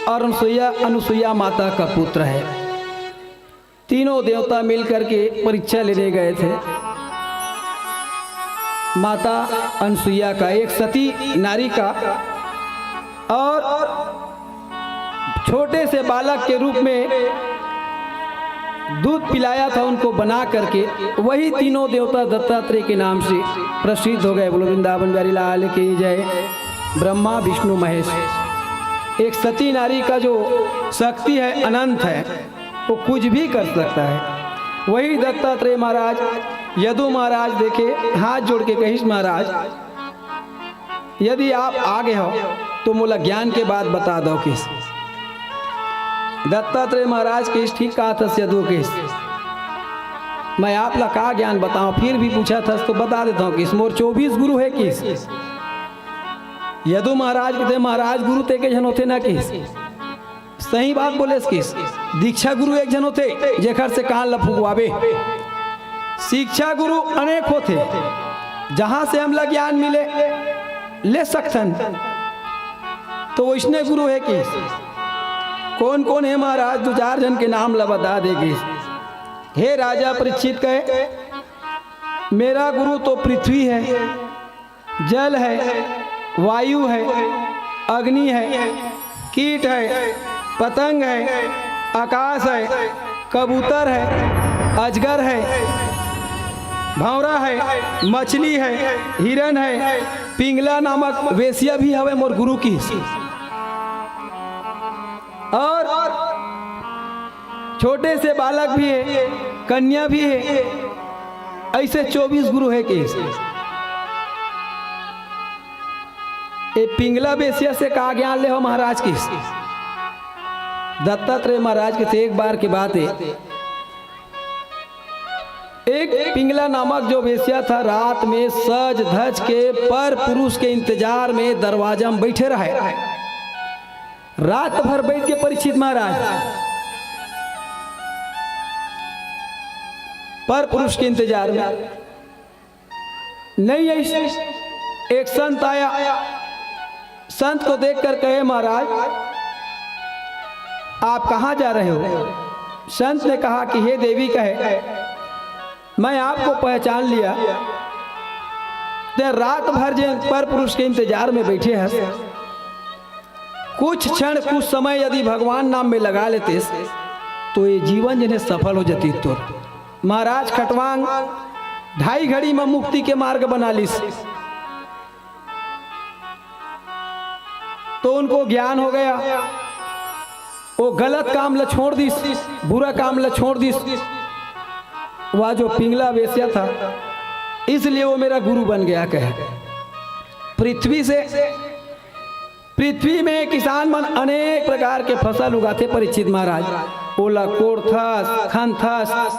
और अनुसुईया माता का पुत्र है। तीनों देवता मिलकर के परीक्षा लेने गए थे। माता अनुसुईया का, एक सती नारी का, और छोटे से बालक के रूप में दूध पिलाया था उनको बना करके। वही तीनों देवता दत्तात्रेय के नाम से प्रसिद्ध हो गए। बोलो वृंदावन बिहारी लाल की जय। ब्रह्मा विष्णु महेश। एक सती नारी का जो शक्ति है अनंत है, वो कुछ भी कर सकता है। वही दत्तात्रेय महाराज यदु महाराज देखे, हाथ जोड़ के कहिस, महाराज यदि आप आगे हो तो मोला ज्ञान के बाद बता दो किस। दत्तात्रेय महाराज के ठीक कहा था यदु किस, मैं आप ला का ज्ञान बताऊं, फिर भी पूछा था तो बता देता हूं किस। मोर 24 गुरु है किस। यदु महाराज के थे, महाराज गुरु ते के जन होते ना किस। सही बात बोले किस। दीक्षा गुरु एक जन होते जेखर से कान लफुगवावे। शिक्षा गुरु अनेक होते, जहां से हमला ज्ञान मिले ले सकथन। तो वैष्णव गुरु है किस। कौन कौन है महाराज? 2-4 जन के नाम ला बता देगी। हे राजा परीक्षित कहे, मेरा गुरु तो पृथ्वी है, जल है, वायु है, अग्नि है, कीट है, पतंग है, आकाश है, कबूतर है, अजगर है, भंवरा है, मछली है, हिरन है, पिंगला नामक वेश्या भी हवे मोर गुरु की। और छोटे से बालक भी है, कन्या भी है। ऐसे 24 गुरु है कि ये पिंगला वेश्या से कहा ज्ञान ले हो महाराज की। दत्तात्रेय महाराज के थे, एक बार की बात है, एक पिंगला नामक जो वेश्या था, रात में सज धज के पर पुरुष के इंतजार में दरवाजा में बैठे रहे। रात भर बैठ के परीक्षित महाराज पर पुरुष के इंतजार में। नहीं, एक संत आया, संत को देखकर कहे, महाराज आप कहाँ जा रहे हो? संत ने कहा कि हे देवी कहे, मैं आपको पहचान लिया, ते रात भर जे पर पुरुष के इंतजार में बैठे हैं, कुछ क्षण कुछ समय यदि भगवान नाम में लगा लेते तो ये जीवन जिन्हें सफल हो जाती। तो महाराज खटवांग 2.5 घड़ी में मुक्ति के मार्ग बना ली। तो उनको ज्ञान हो गया, वो गलत काम ला छोड़ दी, बुरा काम ला छोड़ दी। वह जो पिंगला वेश्या था, इसलिए वो मेरा गुरु बन गया। कहे पृथ्वी में किसान मन अनेक प्रकार के फसल उगाते परीक्षित महाराज, ओला कोड़थस खनथस,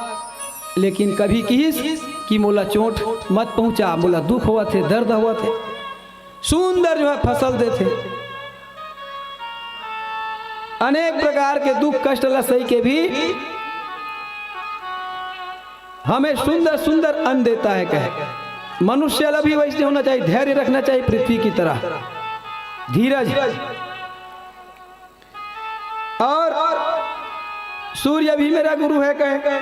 लेकिन कभी किस कि मोला चोट मत पहुंचा, मोला दुख हुआ थे, दर्द हुआ थे। सुंदर जो है फसल देते, अनेक प्रकार के दुख कष्ट ला सही के भी हमें सुंदर सुंदर अन्न देता है। कहे मनुष्य ला भी वैसे होना चाहिए, धैर्य रखना चाहिए पृथ्वी की तरह, धीरज। और सूर्य भी मेरा गुरु है। कहे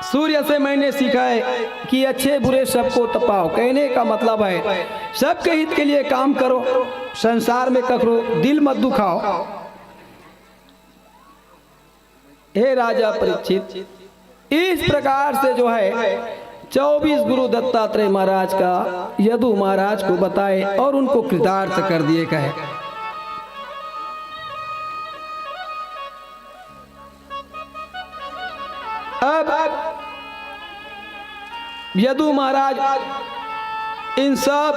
सूर्य से मैंने सीखा है कि अच्छे बुरे सबको तपाओ। कहने का मतलब है सबके हित के लिए काम करो, संसार में करो दिल मत दुखाओ। हे राजा परीक्षित, इस प्रकार से जो है 24 गुरु दत्तात्रेय महाराज का यदु महाराज को बताए और उनको कृतार्थ कर दिए कहे। अब यदु महाराज इन सब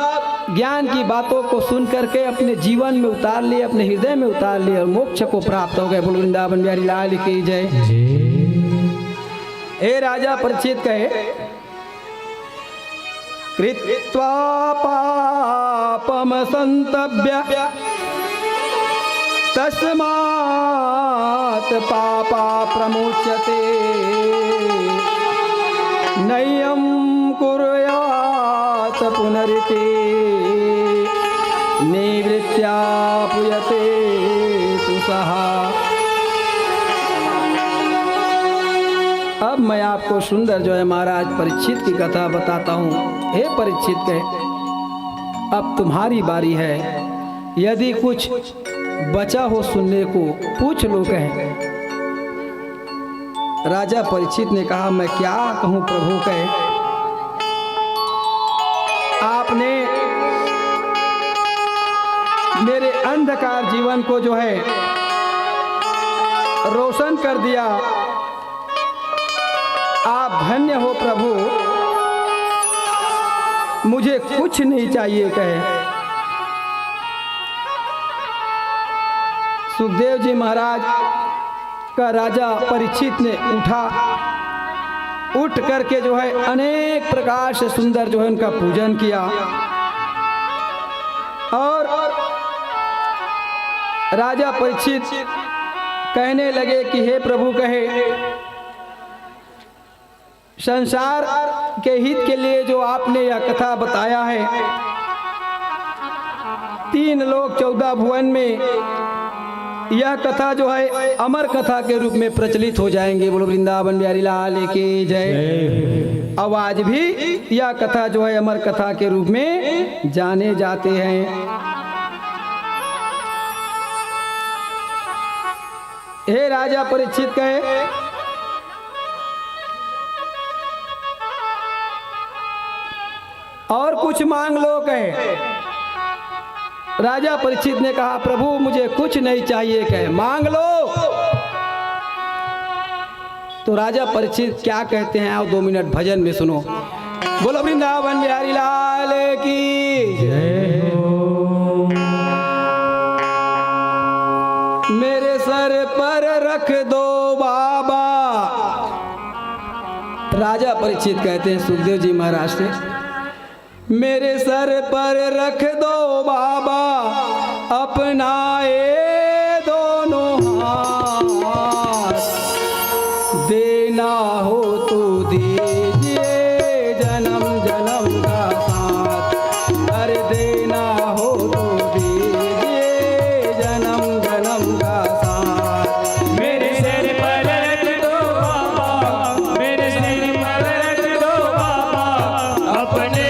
ज्ञान की बातों को सुन करके अपने जीवन में उतार लिए, अपने हृदय में उतार लिए और मोक्ष को प्राप्त हो गए। बोलो वृंदावन बिहारी लाल की जय। हे राजा परीक्षित कहे, कृत्वा पापम संतभ्य तस्मात् पापा प्रमुच्यते नय्यं कुर्यात् पुनरिति निवृत्त्या पुयते सुसहा। अब मैं आपको सुंदर जो है महाराज परीक्षित की कथा बताता हूँ। हे परीक्षित कहे, अब तुम्हारी बारी है, यदि कुछ बचा हो सुनने को पूछ लो कहे। राजा परीक्षित ने कहा, मैं क्या कहूँ प्रभु कहे, आपने मेरे अंधकार जीवन को जो है रोशन कर दिया, आप धन्य हो प्रभु, मुझे कुछ नहीं चाहिए कहे। सुखदेव जी महाराज का राजा परीक्षित ने उठ करके जो है अनेक प्रकार से सुंदर जो है उनका पूजन किया और राजा परीक्षित कहने लगे कि हे प्रभु कहे, संसार के हित के लिए जो आपने यह कथा बताया है, 3 लोक 14 भुवन में यह कथा जो है अमर कथा के रूप में प्रचलित हो जाएंगे। बोलो वृंदावन बिहारी लाल की जय। अब आज भी यह कथा जो है अमर कथा के रूप में जाने जाते हैं। हे राजा परीक्षित कहे, और कुछ मांग लो कहे। राजा परीक्षित ने कहा, प्रभु मुझे कुछ नहीं चाहिए कहे, मांग लो। तो राजा परीक्षित क्या कहते हैं, आओ 2 मिनट भजन में सुनो। बोलो वृंदावन बिहारी लाल की जय। मेरे सर पर रख दो बाबा। राजा परीक्षित कहते हैं सुखदेव जी महाराज से, मेरे सर पर रख दो बाबा अपनाए दोनों हाथ, देना हो तो दीजिए जन्म जन्म का साथ, अरे देना हो तो दीजिए जन्म जन्म का साथ। मेरे सिर पर रख दो बाबा, मेरे सिर पर रख दो बाबा अपने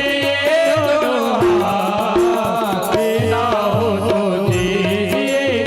दोनों हाथ, देना हो तो दीजिए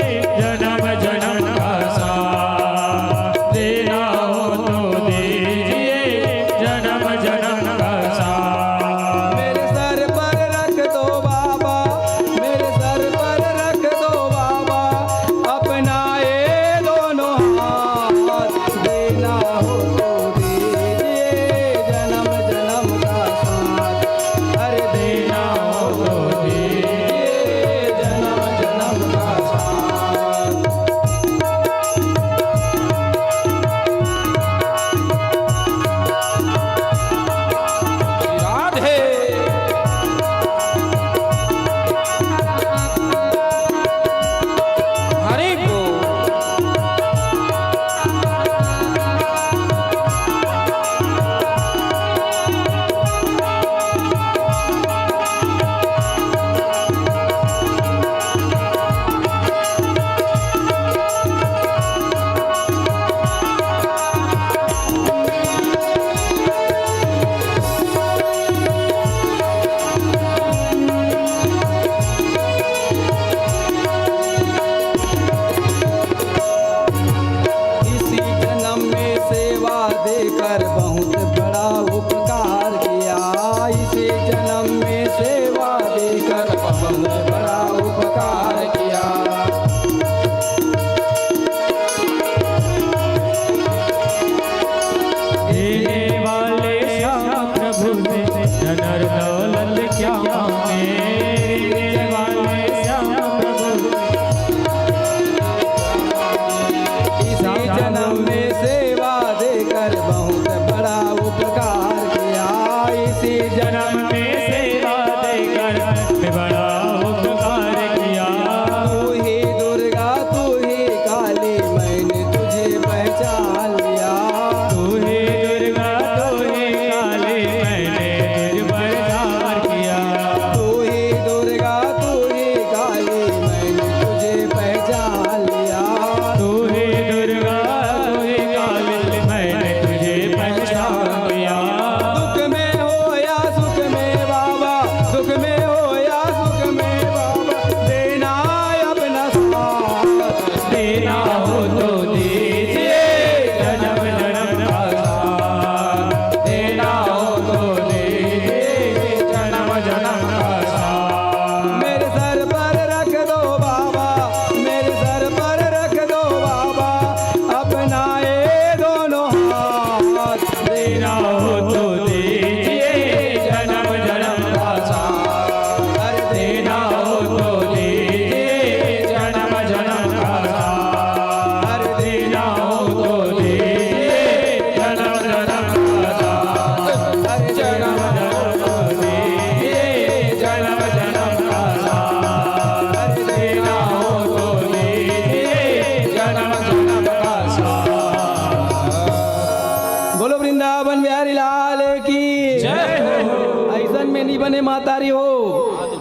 मातारी हो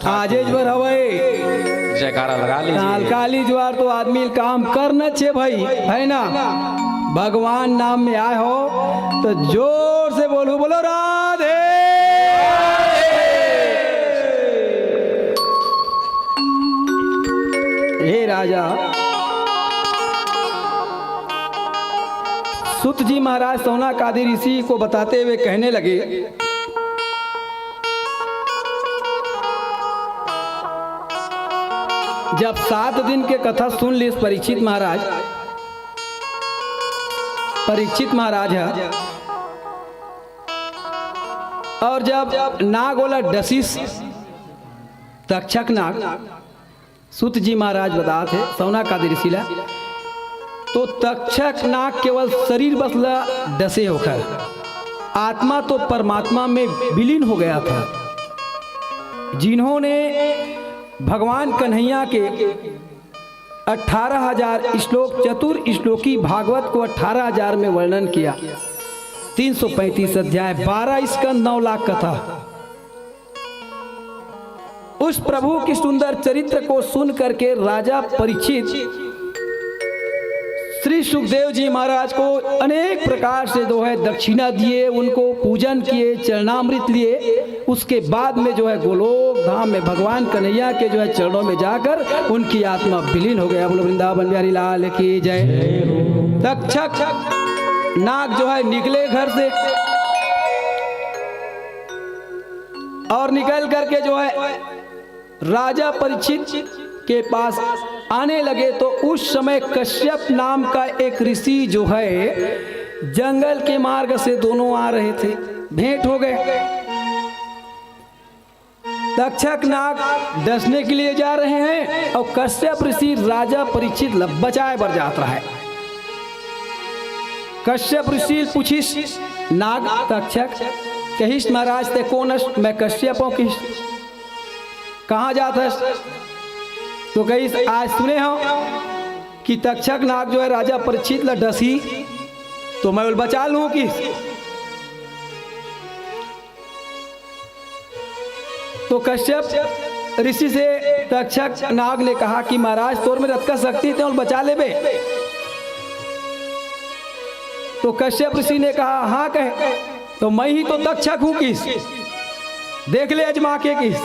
आजेज बर हवे जयकारा लगा लीजिए। काली ज्वार तो आदमी काम करना छे भाई, है ना। भगवान नाम में आए हो तो जोर से बोलो, बोलो राधे। हे राजा सुत जी महाराज सौनकादि ऋषि को बताते हुए कहने लगे, जब 7 दिन के कथा सुन ली परीक्षित महाराज है, और जब नाग बोला डसीस तक्षक नाग, सुत जी महाराज बता थे सौनकादि ऋषि ला, तो तक्षक नाग केवल शरीर बसला डसे होकर, आत्मा तो परमात्मा में विलीन हो गया था। जिन्होंने भगवान कन्हैया के 18,000 श्लोक चतुर श्लोकी भागवत को 18,000 में वर्णन किया, 335 अध्याय, 12 स्कंद, 9 लाख कथा, उस प्रभु की सुंदर चरित्र को सुन करके राजा परीक्षित श्री सुखदेव जी महाराज को अनेक प्रकार से जो है दक्षिणा दिए, उनको पूजन किए, चरणामृत लिए। उसके बाद में जो है गोलोक धाम में भगवान कन्हैया के जो है चरणों में जाकर उनकी आत्मा विलीन हो गया। बोलो वृंदावन बिहारी लाल की जय। तक्षक नाग जो है निकले घर से और निकल करके जो है राजा परीक्षित के पास आने लगे, तो उस समय कश्यप नाम का एक ऋषि जो है जंगल के मार्ग से दोनों आ रहे थे, भेंट हो गए। तक्षक नाग डसने के लिए जा रहे हैं और कश्यप ऋषि राजा परीक्षित बचाए बर जाता है। कश्यप ऋषि पूछिस नाग तक्षक, कहिस महाराज ते कौन? मैं कश्यप हूँ। किस कहाँ जाता है? तो कहीं आज सुने हो कि तक्षक नाग जो है राजा परीक्षित ला डसी, तो मैं बचा लूं कि तो कश्यप ऋषि से तक्षक नाग ने कहा कि महाराज तोर में रथ का शक्ति थे और बचा ले बे। तो कश्यप ऋषि ने कहा हाँ कहे, तो मैं ही तो तक्षक हूं, किस देख ले अजमा के किस।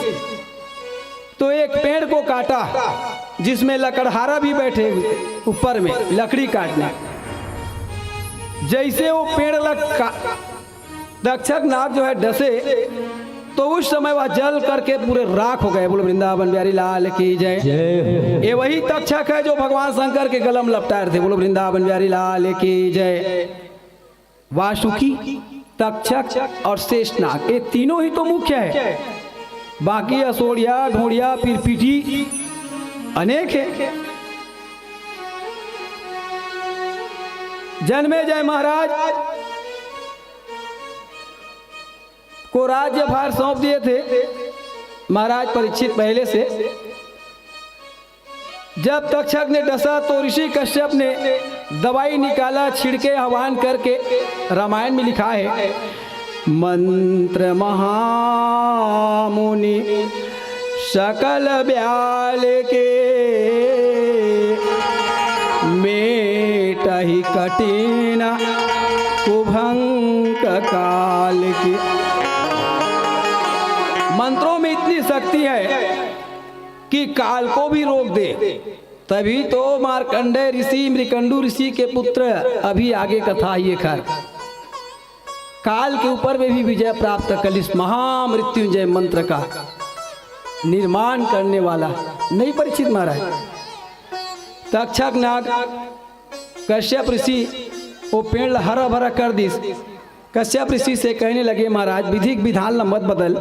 तो एक पेड़ को काटा जिसमें लकड़हारा भी बैठे ऊपर में लकड़ी काटने, जैसे वो पेड़ तक्षक नाग जो है डसे, तो उस समय वह जल करके पूरे राख हो गए। बोलो वृंदावन बिहारी लाल की जय। ये वही तक्षक है जो भगवान शंकर के गलम लपटाए थे। बोलो वृंदावन बिहारी लाल की जय। वासुकी, तक्षक और शेषनाग, ये तीनों ही तो मुख्य है, बाकी असोड़िया, ढोड़िया, पिरपीटी अनेक है। जन्मेजय महाराज को राज्य भार सौंप दिए थे महाराज परीक्षित पहले से। जब तक्षक ने डसा तो ऋषि कश्यप ने दवाई निकाला, छिड़के हवन करके। रामायण में लिखा है, मंत्र महामुनि सकल ब्याल के मेटहि कठिन कुभंक काल की। मंत्रों में इतनी शक्ति है कि काल को भी रोक दे। तभी तो मार्कंडेय ऋषि मृकंडू ऋषि के पुत्र, अभी आगे कथा ये खर, काल के ऊपर में भी विजय प्राप्त कर इस महामृत्युंजय मंत्र का निर्माण करने वाला नहीं परीक्षित महाराज। तक्षक नाग कश्यप ऋषि वो पेड़ हरा भरा कर दी। कश्यप ऋषि से कहने लगे महाराज विधिक विधान मत बदल,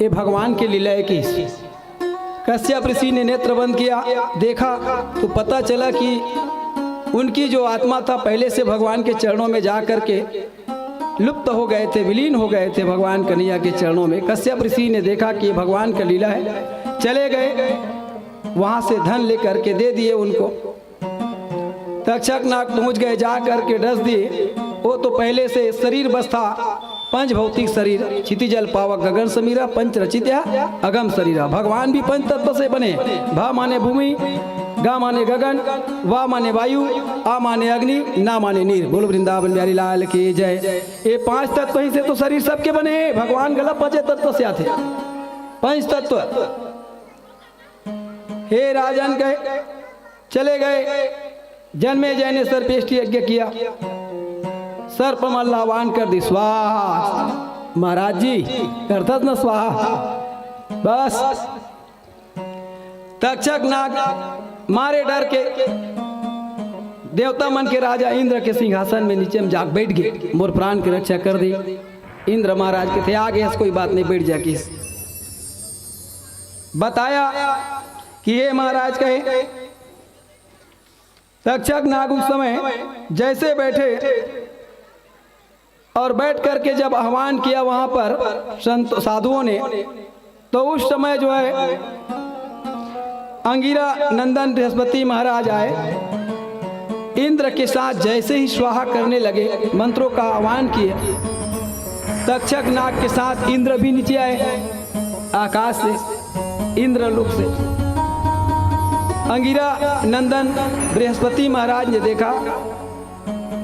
ये भगवान के लीला है कि। कश्यप ऋषि ने नेत्र बंद किया, देखा तो पता चला कि उनकी जो आत्मा था पहले से भगवान के चरणों में जा करके लुप्त हो गए थे, विलीन हो गए थे भगवान कन्हैया के चरणों में। कश्यप ऋषि ने देखा कि भगवान का लीला है, चले गए वहां से धन लेकर के दे दिए उनको। तक्षक नाग पहुंच गए, जा करके डस दिए। वो तो पहले से शरीर बस था पंच भौतिक शरीर क्षितिजल पावक गगन समीरा पंच रचित अगम शरीरा। भगवान भी पंच तत्व से बने। भ माने भूमि, ग माने गगन, वा माने वायु, आ माने अग्नि, ना माने नीर। बोलो वृंदावन बिहारी लाल की जय। ये पांच तत्व ही से तो शरीर सबके बने हैं। भगवान गलत पंच तत्व से आते। पंच तत्व हे राजन गए चले गए। जन्मेजय ने सर्पेष्टि यज्ञ किया, सर्प मल्लावान कर दी स्वाहा। महाराज जी करता न स्वाहा। बस तक्षक नाग मारे डर के देवता मन के राजा इंद्र के सिंहासन में नीचे में जाग बैठ गए। मोर प्राण की रक्षा कर दी। इंद्र महाराज के थे आगे कोई बात नहीं, बैठ जा। किस बताया कि ये महाराज कहे तक्षक नाग उस समय जैसे बैठे और बैठ करके जब आह्वान किया वहां पर संत साधुओं ने, तो उस समय जो है अंगिरा नंदन बृहस्पति महाराज आए। इंद्र के साथ जैसे ही स्वाहा करने लगे, मंत्रों का आह्वान किए, तक्षक नाग के साथ इंद्र भी नीचे आए आकाश से, इंद्र लोक से। अंगिरा नंदन बृहस्पति महाराज ने देखा,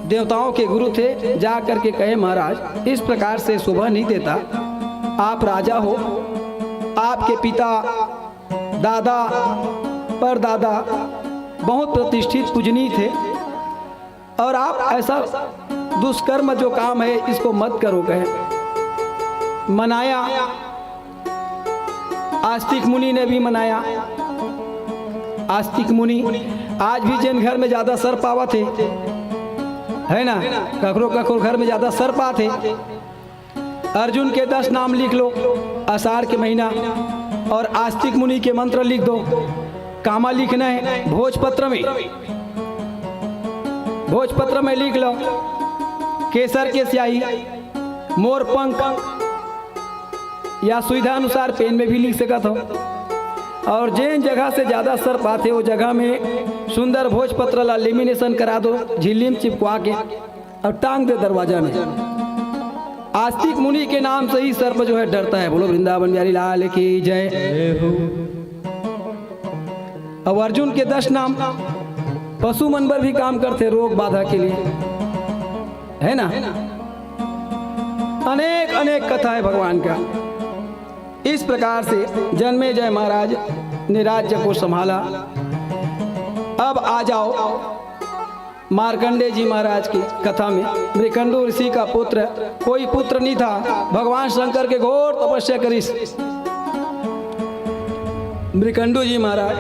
देवताओं के गुरु थे, जा करके कहे महाराज इस प्रकार से शोभा नहीं देता। आप राजा हो, आपके पिता दादा परदादा बहुत प्रतिष्ठित पूजनीय थे, और आप ऐसा दुष्कर्म जो काम है इसको मत करो। कहे मनाया, आस्तिक मुनि ने भी मनाया। आस्तिक मुनि आज भी जिन घर में ज्यादा सर्प आवा थे, है ना, ककरो ककरो घर में ज्यादा सर्प आते। अर्जुन के 10 नाम लिख लो आषाढ़ के महीना, और आस्तिक मुनि के मंत्र लिख दो। कामा लिखना है भोजपत्र में, भोजपत्र में लिख लो। केसर के स्याही, मोर पंख, या सुविधा अनुसार पेन में भी लिख सकत हो। और जिन जगह से ज्यादा सर्प आते वो जगह में सुंदर भोजपत्र ला लेमिनेशन करा दो, झिल्ली में चिपका के, और टांग दे दरवाजा में। आस्तिक मुनि के नाम से ही सर्प जो है डरता है। बोलो वृंदावन बिहारी लाल की जय। अब अर्जुन के 10 नाम पशु मन पर भी काम करते, रोग बाधा के लिए, है ना। अनेक अनेक कथा है भगवान का। इस प्रकार से जन्मेजय महाराज ने राज्य को संभाला। अब आ जाओ मार्कंडे जी महाराज की कथा में। मृकंडू ऋषि का पुत्र, कोई पुत्र नहीं था, भगवान शंकर के घोर तपस्या करी। मृकंडू जी महाराज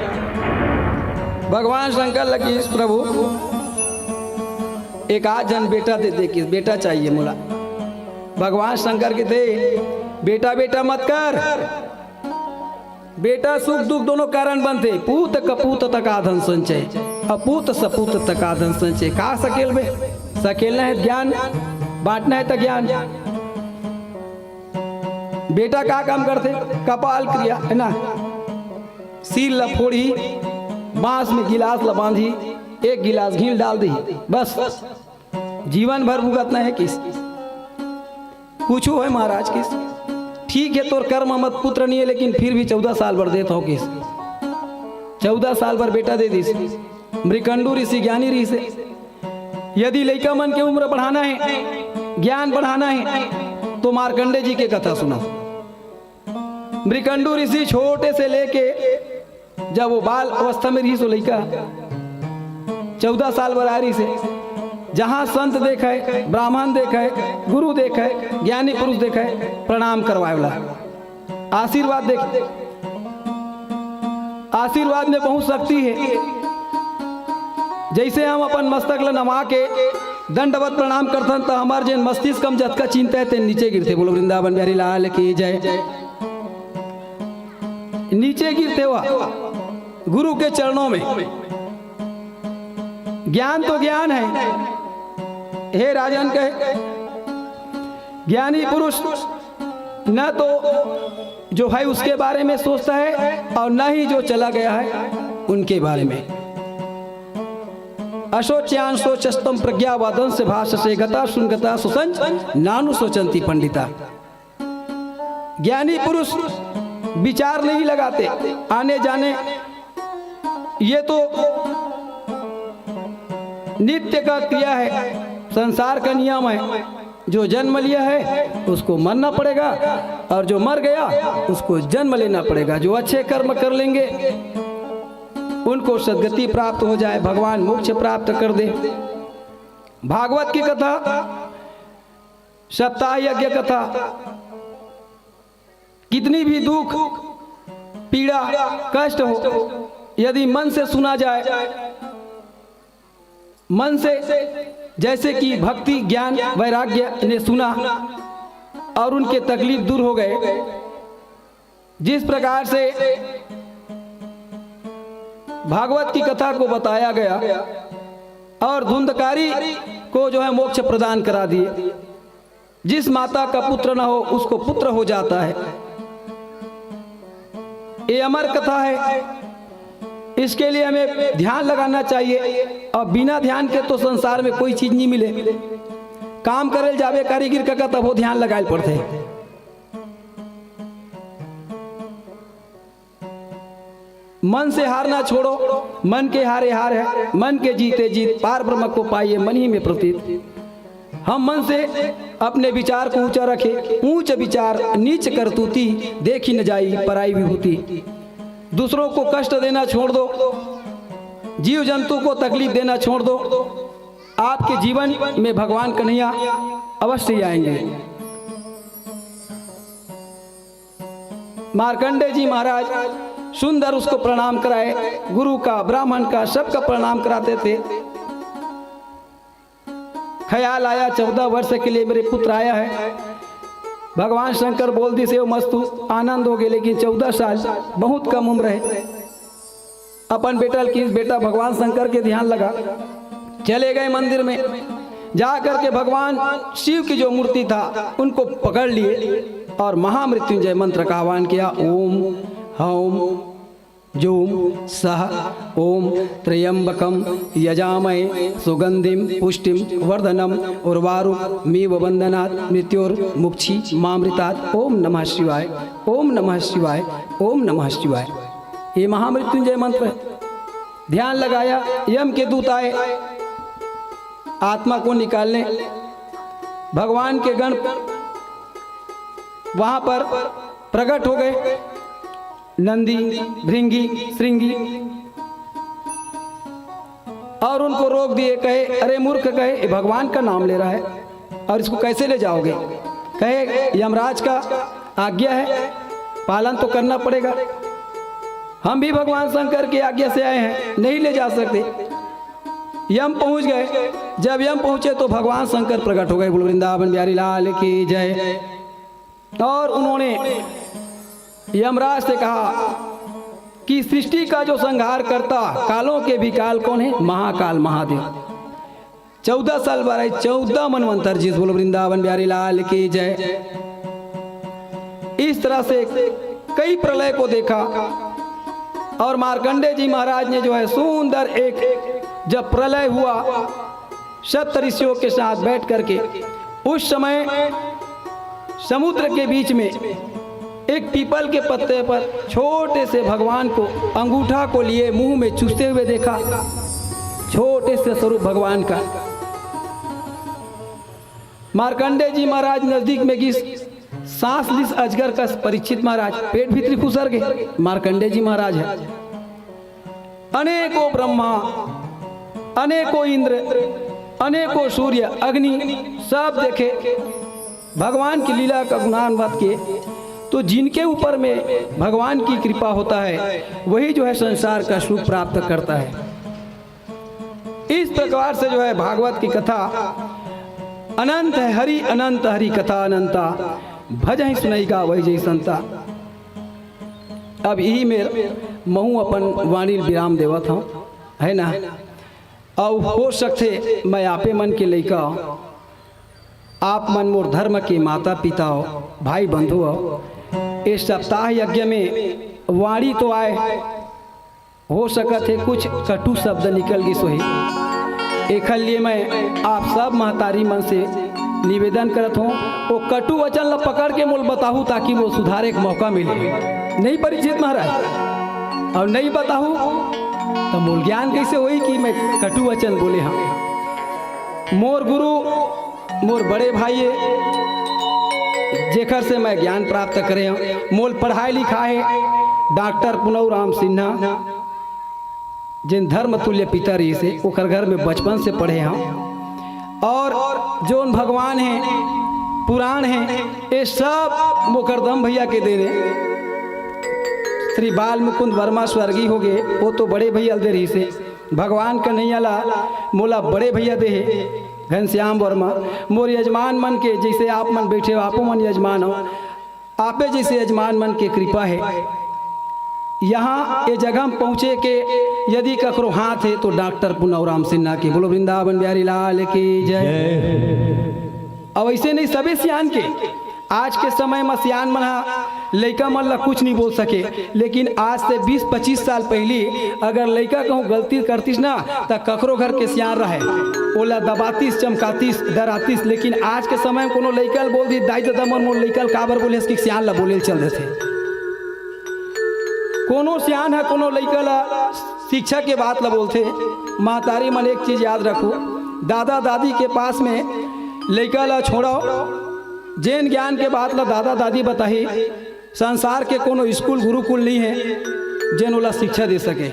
भगवान शंकर लगी, प्रभु एक आध जन बेटा दे दे, किस बेटा चाहिए मोला। भगवान शंकर के थे बेटा बेटा मत कर, बेटा सुख दुख दोनों कारण बनते। पूत कपूत तका धन संचय, अपूत सपूत तका धन संचय। कहा सकेल बे, सकेलना है ज्ञान, बांटना है तो ज्ञान। बेटा का काम करते, कपाल क्रिया, है ना। सिर लफोड़ी, बांस में गिलास लबांधी, एक गिलास घी डाल दी, बस जीवन भर भुगतना है। किस पूछो है महाराज किस, ठीक है तोर कर्म मत पुत्र नहीं है, लेकिन फिर भी 14 साल भर देता हो। किस 14 साल भर बेटा दे दी। मृकंडू ऋषि ज्ञानी ऋषि, यदि लड़का मन के उम्र बढ़ाना है, ज्ञान बढ़ाना है, तो मार्कंडे जी के कथा सुना। मृकंडू ऋषि छोटे से लेके जब वो बाल अवस्था में रही, सो लड़का 14 साल भर आ रही से, जहां संत देखा है, ब्राह्मण देखा है, गुरु देखा है, ज्ञानी पुरुष देखा है, प्रणाम करवाए वाला, आशीर्वाद देख। आशीर्वाद में बहुत शक्ति है। जैसे हम अपन मस्तक ल नवा के दंडवत प्रणाम करते, तो हमारे जिन मस्तिष्क हम जत का चिंता है, तेन नीचे गिरते। बोलो वृंदावन बिहारी लाल की जय। नीचे गिरते हुआ गुरु के चरणों में। ज्ञान तो ज्ञान है, हे राजन कहे ज्ञानी पुरुष न तो जो है उसके बारे में सोचता है, और न ही जो चला गया है उनके बारे में। अशोच्यान शोचस्तम प्रज्ञावादन से भाष से गता सुनगता सुसंच नानु सोचंती पंडिता। ज्ञानी पुरुष विचार नहीं लगाते आने जाने, ये तो नित्य का क्रिया है, संसार का नियम है। जो जन्म लिया है उसको मरना पड़ेगा और जो मर गया उसको जन्म लेना पड़ेगा। जो अच्छे कर्म कर लेंगे उनको सद्गति प्राप्त हो जाए, भगवान मोक्ष प्राप्त कर दे। भागवत की कथा, सप्ताह यज्ञ कथा, कितनी भी दुख पीड़ा कष्ट हो, यदि मन से सुना जाए, मन से जैसे कि भक्ति ज्ञान वैराग्य ने सुना और उनके तकलीफ दूर हो गए, जिस प्रकार से भागवत की कथा को बताया गया और धुंधकारी को जो है मोक्ष प्रदान करा दिए। जिस माता का पुत्र न हो उसको पुत्र हो जाता है। ये अमर कथा है, इसके लिए हमें ध्यान लगाना चाहिए। और बिना ध्यान के तो संसार में कोई चीज नहीं मिले। काम करे जावे कारीगर का तब वो ध्यान लगाए पड़ते। मन से हारना छोड़ो, मन के हारे हार है, मन के जीते जीत, पार ब्रह्म को पाइए मन ही में प्रतीत। हम मन से अपने विचार को ऊंचा रखे, ऊंच विचार नीच करतूती, देखी न जाई पराई विभूति। दूसरों को कष्ट देना छोड़ दो, जीव जंतु को तकलीफ देना छोड़ दो, आपके जीवन में भगवान कन्हैया अवश्य आएंगे। मार्कंडे जी महाराज सुंदर उसको प्रणाम कराए, गुरु का ब्राह्मण का सबका प्रणाम कराते थे। ख्याल आया 14 वर्ष के लिए मेरे पुत्र आया है। भगवान शंकर बोल दी से वो मस्तु आनंद हो गए, लेकिन 14 साल बहुत कम उम्र है। अपन बेटा भगवान शंकर के ध्यान लगा, चले गए मंदिर में, जा करके भगवान शिव की जो मूर्ति था उनको पकड़ लिए और महामृत्युंजय मंत्र का आह्वान किया। ओम हौम जूम सह ओम त्र्यंबकम यजामहे सुगंधिम पुष्टिम वर्धनम उर्वारुकमिव वंदनात् मृत्योर्मुक्षी मामृतात्। ओम नमः शिवाय, ओम नमः शिवाय, ओम नमः शिवाय। ये महामृत्युंजय मंत्र है। ध्यान लगाया, यम के दूत आए आत्मा को निकालने। भगवान के गण वहां पर प्रकट हो गए, नंदी भृंगी श्रृंगी, और उनको रोक दिए। कहे अरे मूर्ख, कहे भगवान का नाम ले रहा है और इसको कैसे ले जाओगे? कहे यमराज का आज्ञा है, पालन तो करना पड़ेगा। हम भी भगवान शंकर की आज्ञा से आए हैं, नहीं ले जा सकते। यम पहुंच गए। जब यम पहुंचे तो भगवान शंकर प्रकट हो गए। बोलो वृंदावन बिहारी लाल की जय। और उन्होंने यमराज से कहा कि सृष्टि का जो संहार करता, कालों के भी काल कौन है? महाकाल महादेव। 14 साल बार 14 मनवंतर जी। बोलो वृंदावन बिहारी लाल की जय। इस तरह से कई प्रलय को देखा और मार्कंडे जी महाराज ने जो है सुंदर एक जब प्रलय हुआ सप्त ऋषियों के साथ बैठ करके, उस समय समुद्र के बीच में एक पीपल के पत्ते पर छोटे से भगवान को अंगूठा को लिए मुंह में चूसते हुए देखा। छोटे से स्वरूप भगवान का। मार्कंडे जी महाराज नजदीक में गई, सांस लिस अजगर का परीक्षित महाराज पेट भीतरी खुसर गए। मार्कंडे जी महाराज है। अनेकों ब्रह्मा, अनेकों इंद्र, अनेकों सूर्य अग्नि सब देखे, भगवान की लीला का गुणान्वाद किए। तो जिनके ऊपर में भगवान की कृपा होता है वही जो है संसार का सुख प्राप्त करता है। इस प्रकार से जो है भागवत की कथा अनंत है। हरि अनंत हरि कथा अनंता, भजहि सुनैगा वही जय संता। अब यही मेरे महू अपन वाणी विराम देवत हूँ, है ना। अब हो सकते मैं आपे मन के लैका, आप मन मोर धर्म के माता पिता हो, भाई बंधु हो। इस सप्ताह यज्ञ में वाणी तो आए, हो सकत है कुछ कटु शब्द निकल गई सोही, एक लिए मैं आप सब महतारी मन से निवेदन करत हूँ वो कटु वचन ला पकड़ के मोल बताहूँ ताकि वो सुधारे के मौका मिले। नहीं परिचित महाराज और नहीं बताहूँ तो मोल ज्ञान कैसे होई कि मैं कटु वचन बोले। हाँ मोर गुरु मोर बड़े भाई जेकर से मैं ज्ञान प्राप्त करे हूँ। मोल पढ़ाई लिखा है डॉक्टर पुनव राम सिन्हा जिन धर्म तुल्य पिता रही से ओकर घर में बचपन से पढ़े हम। और जो भगवान हैं पुराण हैं ये सब मुकरदम भैया के देने। श्री बाल मुकुंद वर्मा स्वर्गीय हो गए वो तो बड़े भैया दे रही से भगवान कन्हैया ला मोला बड़े भैया दे घनश्याम वर्मा मोर यजमान मन के जैसे आप मन बैठे हो आपो मन यजमान हो आपे जैसे यजमान मन के कृपा है यहाँ ये जगह में पहुँचे के यदि ककरो हाथ है तो डॉक्टर पुनव राम सिन्हा की बोलो वृंदावन बिहारी लाल की जय। अब ऐसे नहीं सबे सियान के आज के समय में सियान मन लड़का मन ला कुछ नहीं बोल सके लेकिन आज से 20-25 साल पहले अगर लड़का कहूँ गलती करतीस ना तो ककरो घर के सियान रहे ओला दबातीस चमकातीस डरातीस। लेकिन आज के समय में कोनो लड़का बोल दी दाई दादा मन मोर लड़का काबर बोले इसकी सियान ला बोले चल देते। कोनो सियान है कोनो लड़का ला शिक्षा के बात ला बोलते। महतारी मन एक चीज याद रखो दादा दादी के पास में लड़का ला छोड़ो जैन ज्ञान के बात ला दादा दादी बताही संसार के कोनो स्कूल गुरुकुल नहीं है जैन वाला शिक्षा दे सके।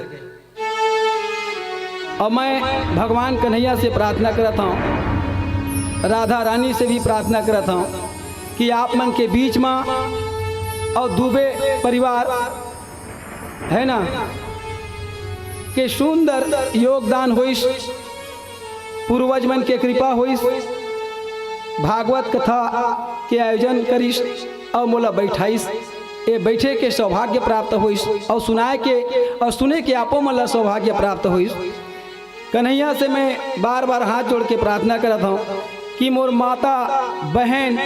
और मैं भगवान कन्हैया से प्रार्थना करता हूँ राधा रानी से भी प्रार्थना करता हूँ कि आप मन के बीच में और दुबे परिवार है ना के सुंदर योगदान होइस पूर्वज मन के कृपा होइस भागवत कथा के आयोजन करिस और मोला बैठाइस ये बैठे के सौभाग्य प्राप्त होइस और सुनाए के और सुने के आपो मला सौभाग्य प्राप्त होइस। कन्हैया से मैं बार बार हाथ जोड़ के प्रार्थना करता हूँ कि मोर माता बहन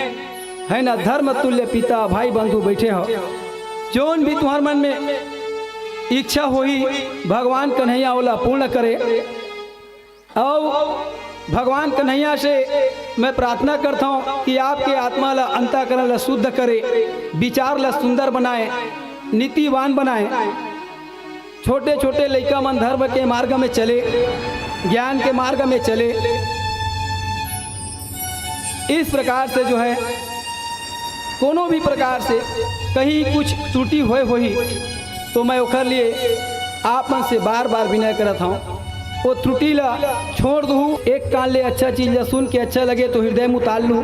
है ना धर्म तुल्य पिता भाई बंधु बैठे हो जोन भी तुम्हारे मन में इच्छा होई भगवान कन्हैया वाला पूर्ण करे। और भगवान कन्हैया से मैं प्रार्थना करता हूँ कि आपके आत्मा ला अंतःकरण ला शुद्ध करे विचार ला सुंदर बनाए नीतिवान बनाए छोटे छोटे लड़का मन धर्म के मार्ग में चले ज्ञान के मार्ग में चले। इस प्रकार से जो है कोनो भी प्रकार से कहीं कुछ त्रुटि होई तो मैं ओकर लिए आप मन से बार बार विनय करता हूँ वो त्रुटि ला छोड़ दूँ। एक कान ले अच्छा चीज सुन के अच्छा लगे तो हृदय में उतार लूँ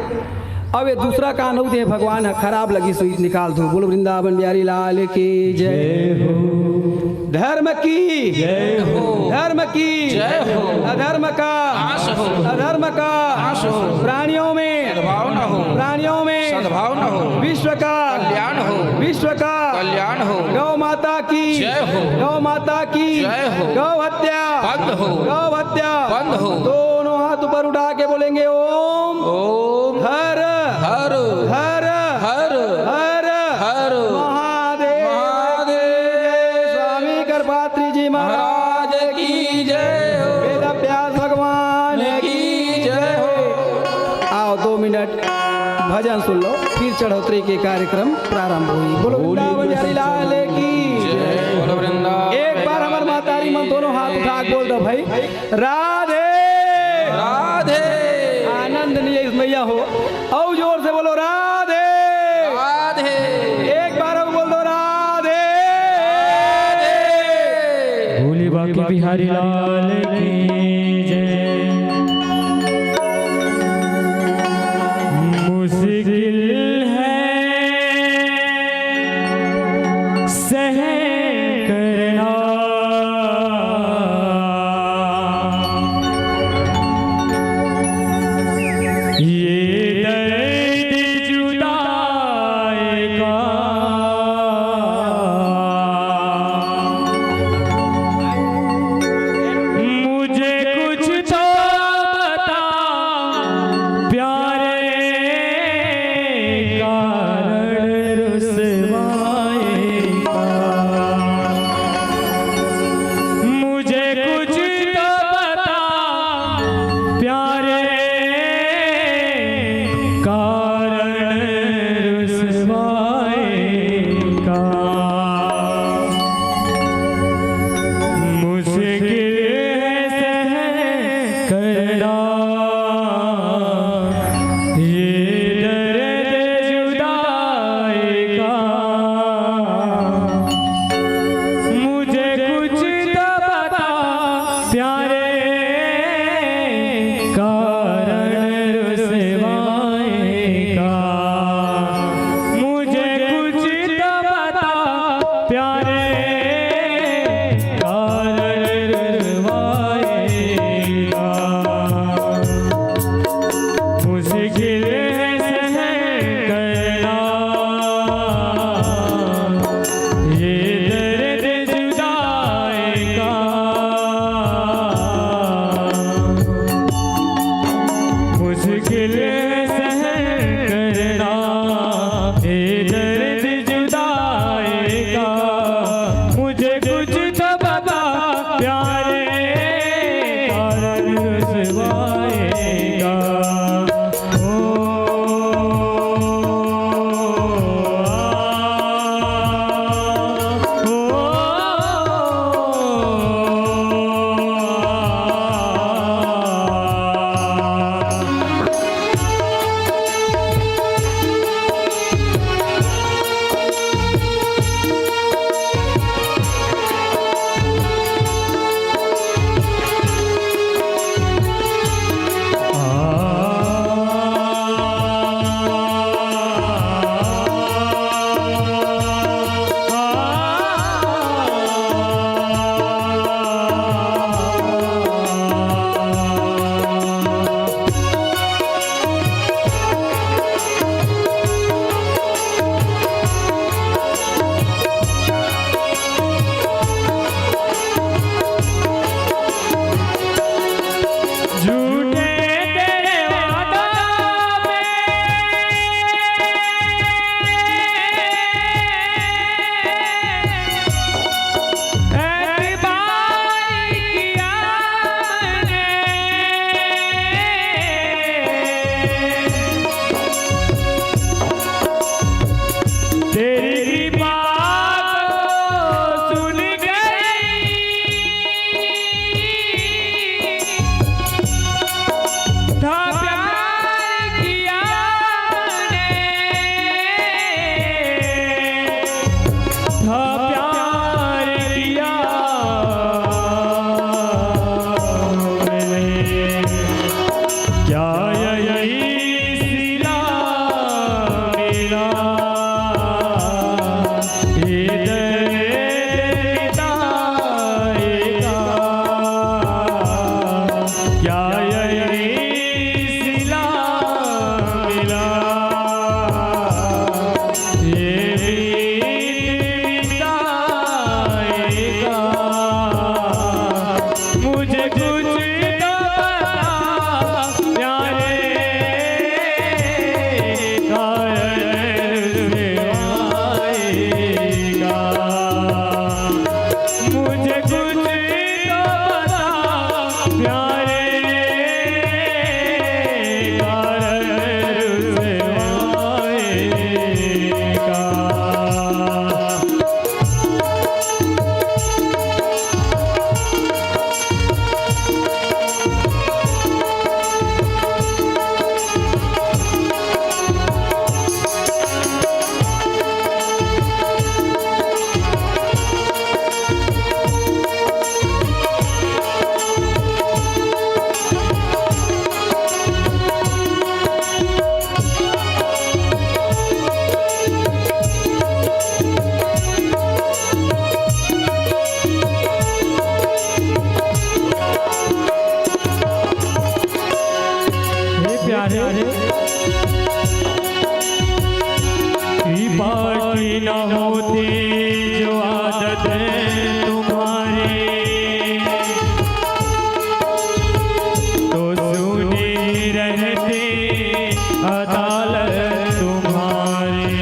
अब ये दूसरा कान हो दे भगवान है खराब लगी सो निकाल दूँ। बोलो वृंदावन बिहारी लाल की जय हो। धर्म की जय हो धर्म की जय हो अधर्म का नाश हो अधर्म का नाश हो प्राणियों में सद्भाव न हो प्राणियों में सद्भाव न हो विश्व का कल्याण हो विश्व का कल्याण हो गौ माता की जय हो गौ माता की जय हो गौ हत्या बंद हो गौ हत्या बंद हो। दोनों हाथ ऊपर उठा के बोलेंगे ओम ओम हर हर हर हर हर हर महादेव महादेव स्वामी करपात्री जी महाराज की जय हो वेद व्यास भगवान की जय हो। आओ 2 मिनट भजन सुन लो फिर चढ़ोतरी के कार्यक्रम प्रारंभ हुई। बोलो वृंदावन बिहारी लाल की जय। बोलो वृंदावन। एक बार हमारे मातारी मन दोनों हाथ उठा के बोल दो भाई राधे राधे आनंद नहीं मैया हो और जोर से बोलो राधे राधे एक बार और बोल दो राधे भोले बाबा बिहारी लाल की जय। मुश्किल है सहन करना ये दर्द जुदाई का मुझ प्यारे कृपा की न होती जो आदत तुम्हारी तो सुनी रहती अदालत तुम्हारी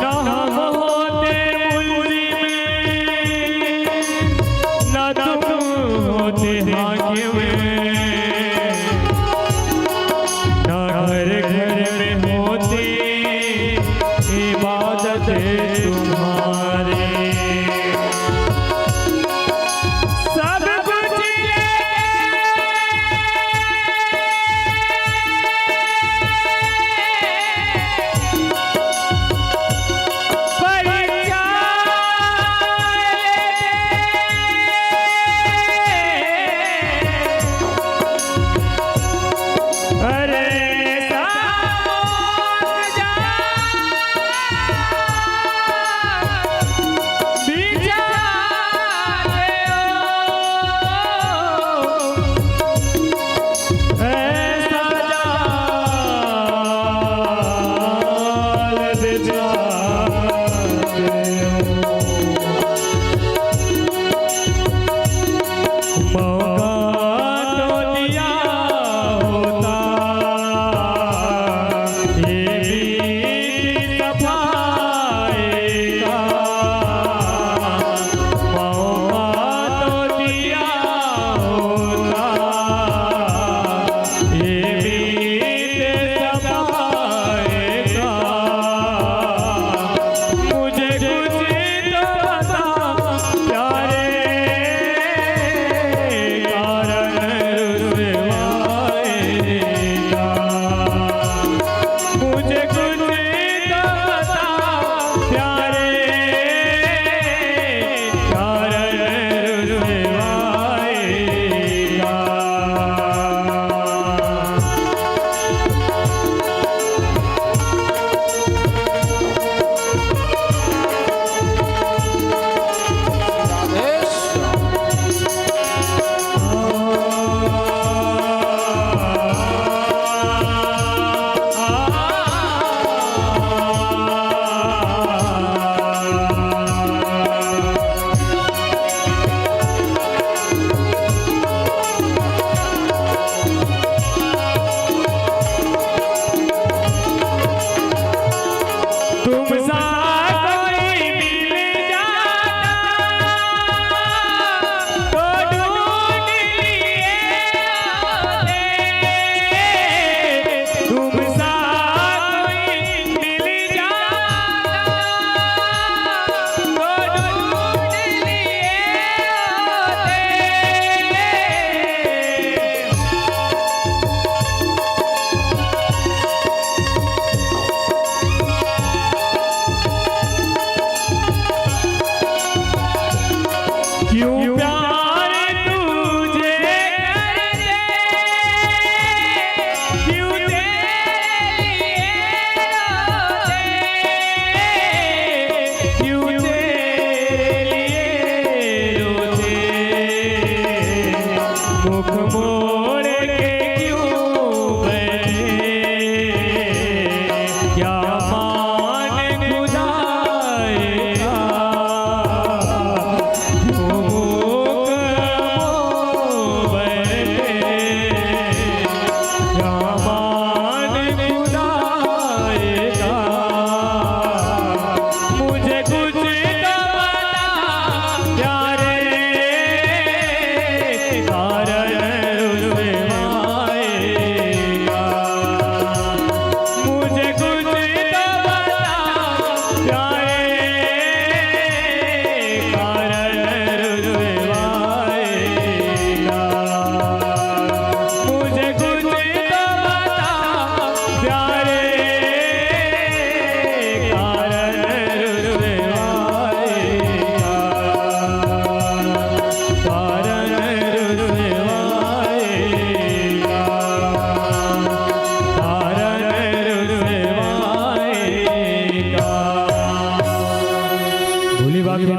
न हम होते मुल्ज़िम न तुम होते हाकिम न हर घर में होती इबादत तुम्हारी सब कुछ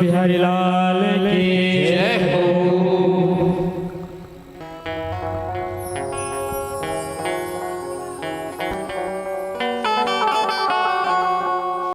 बिहारी लाल की जय हो।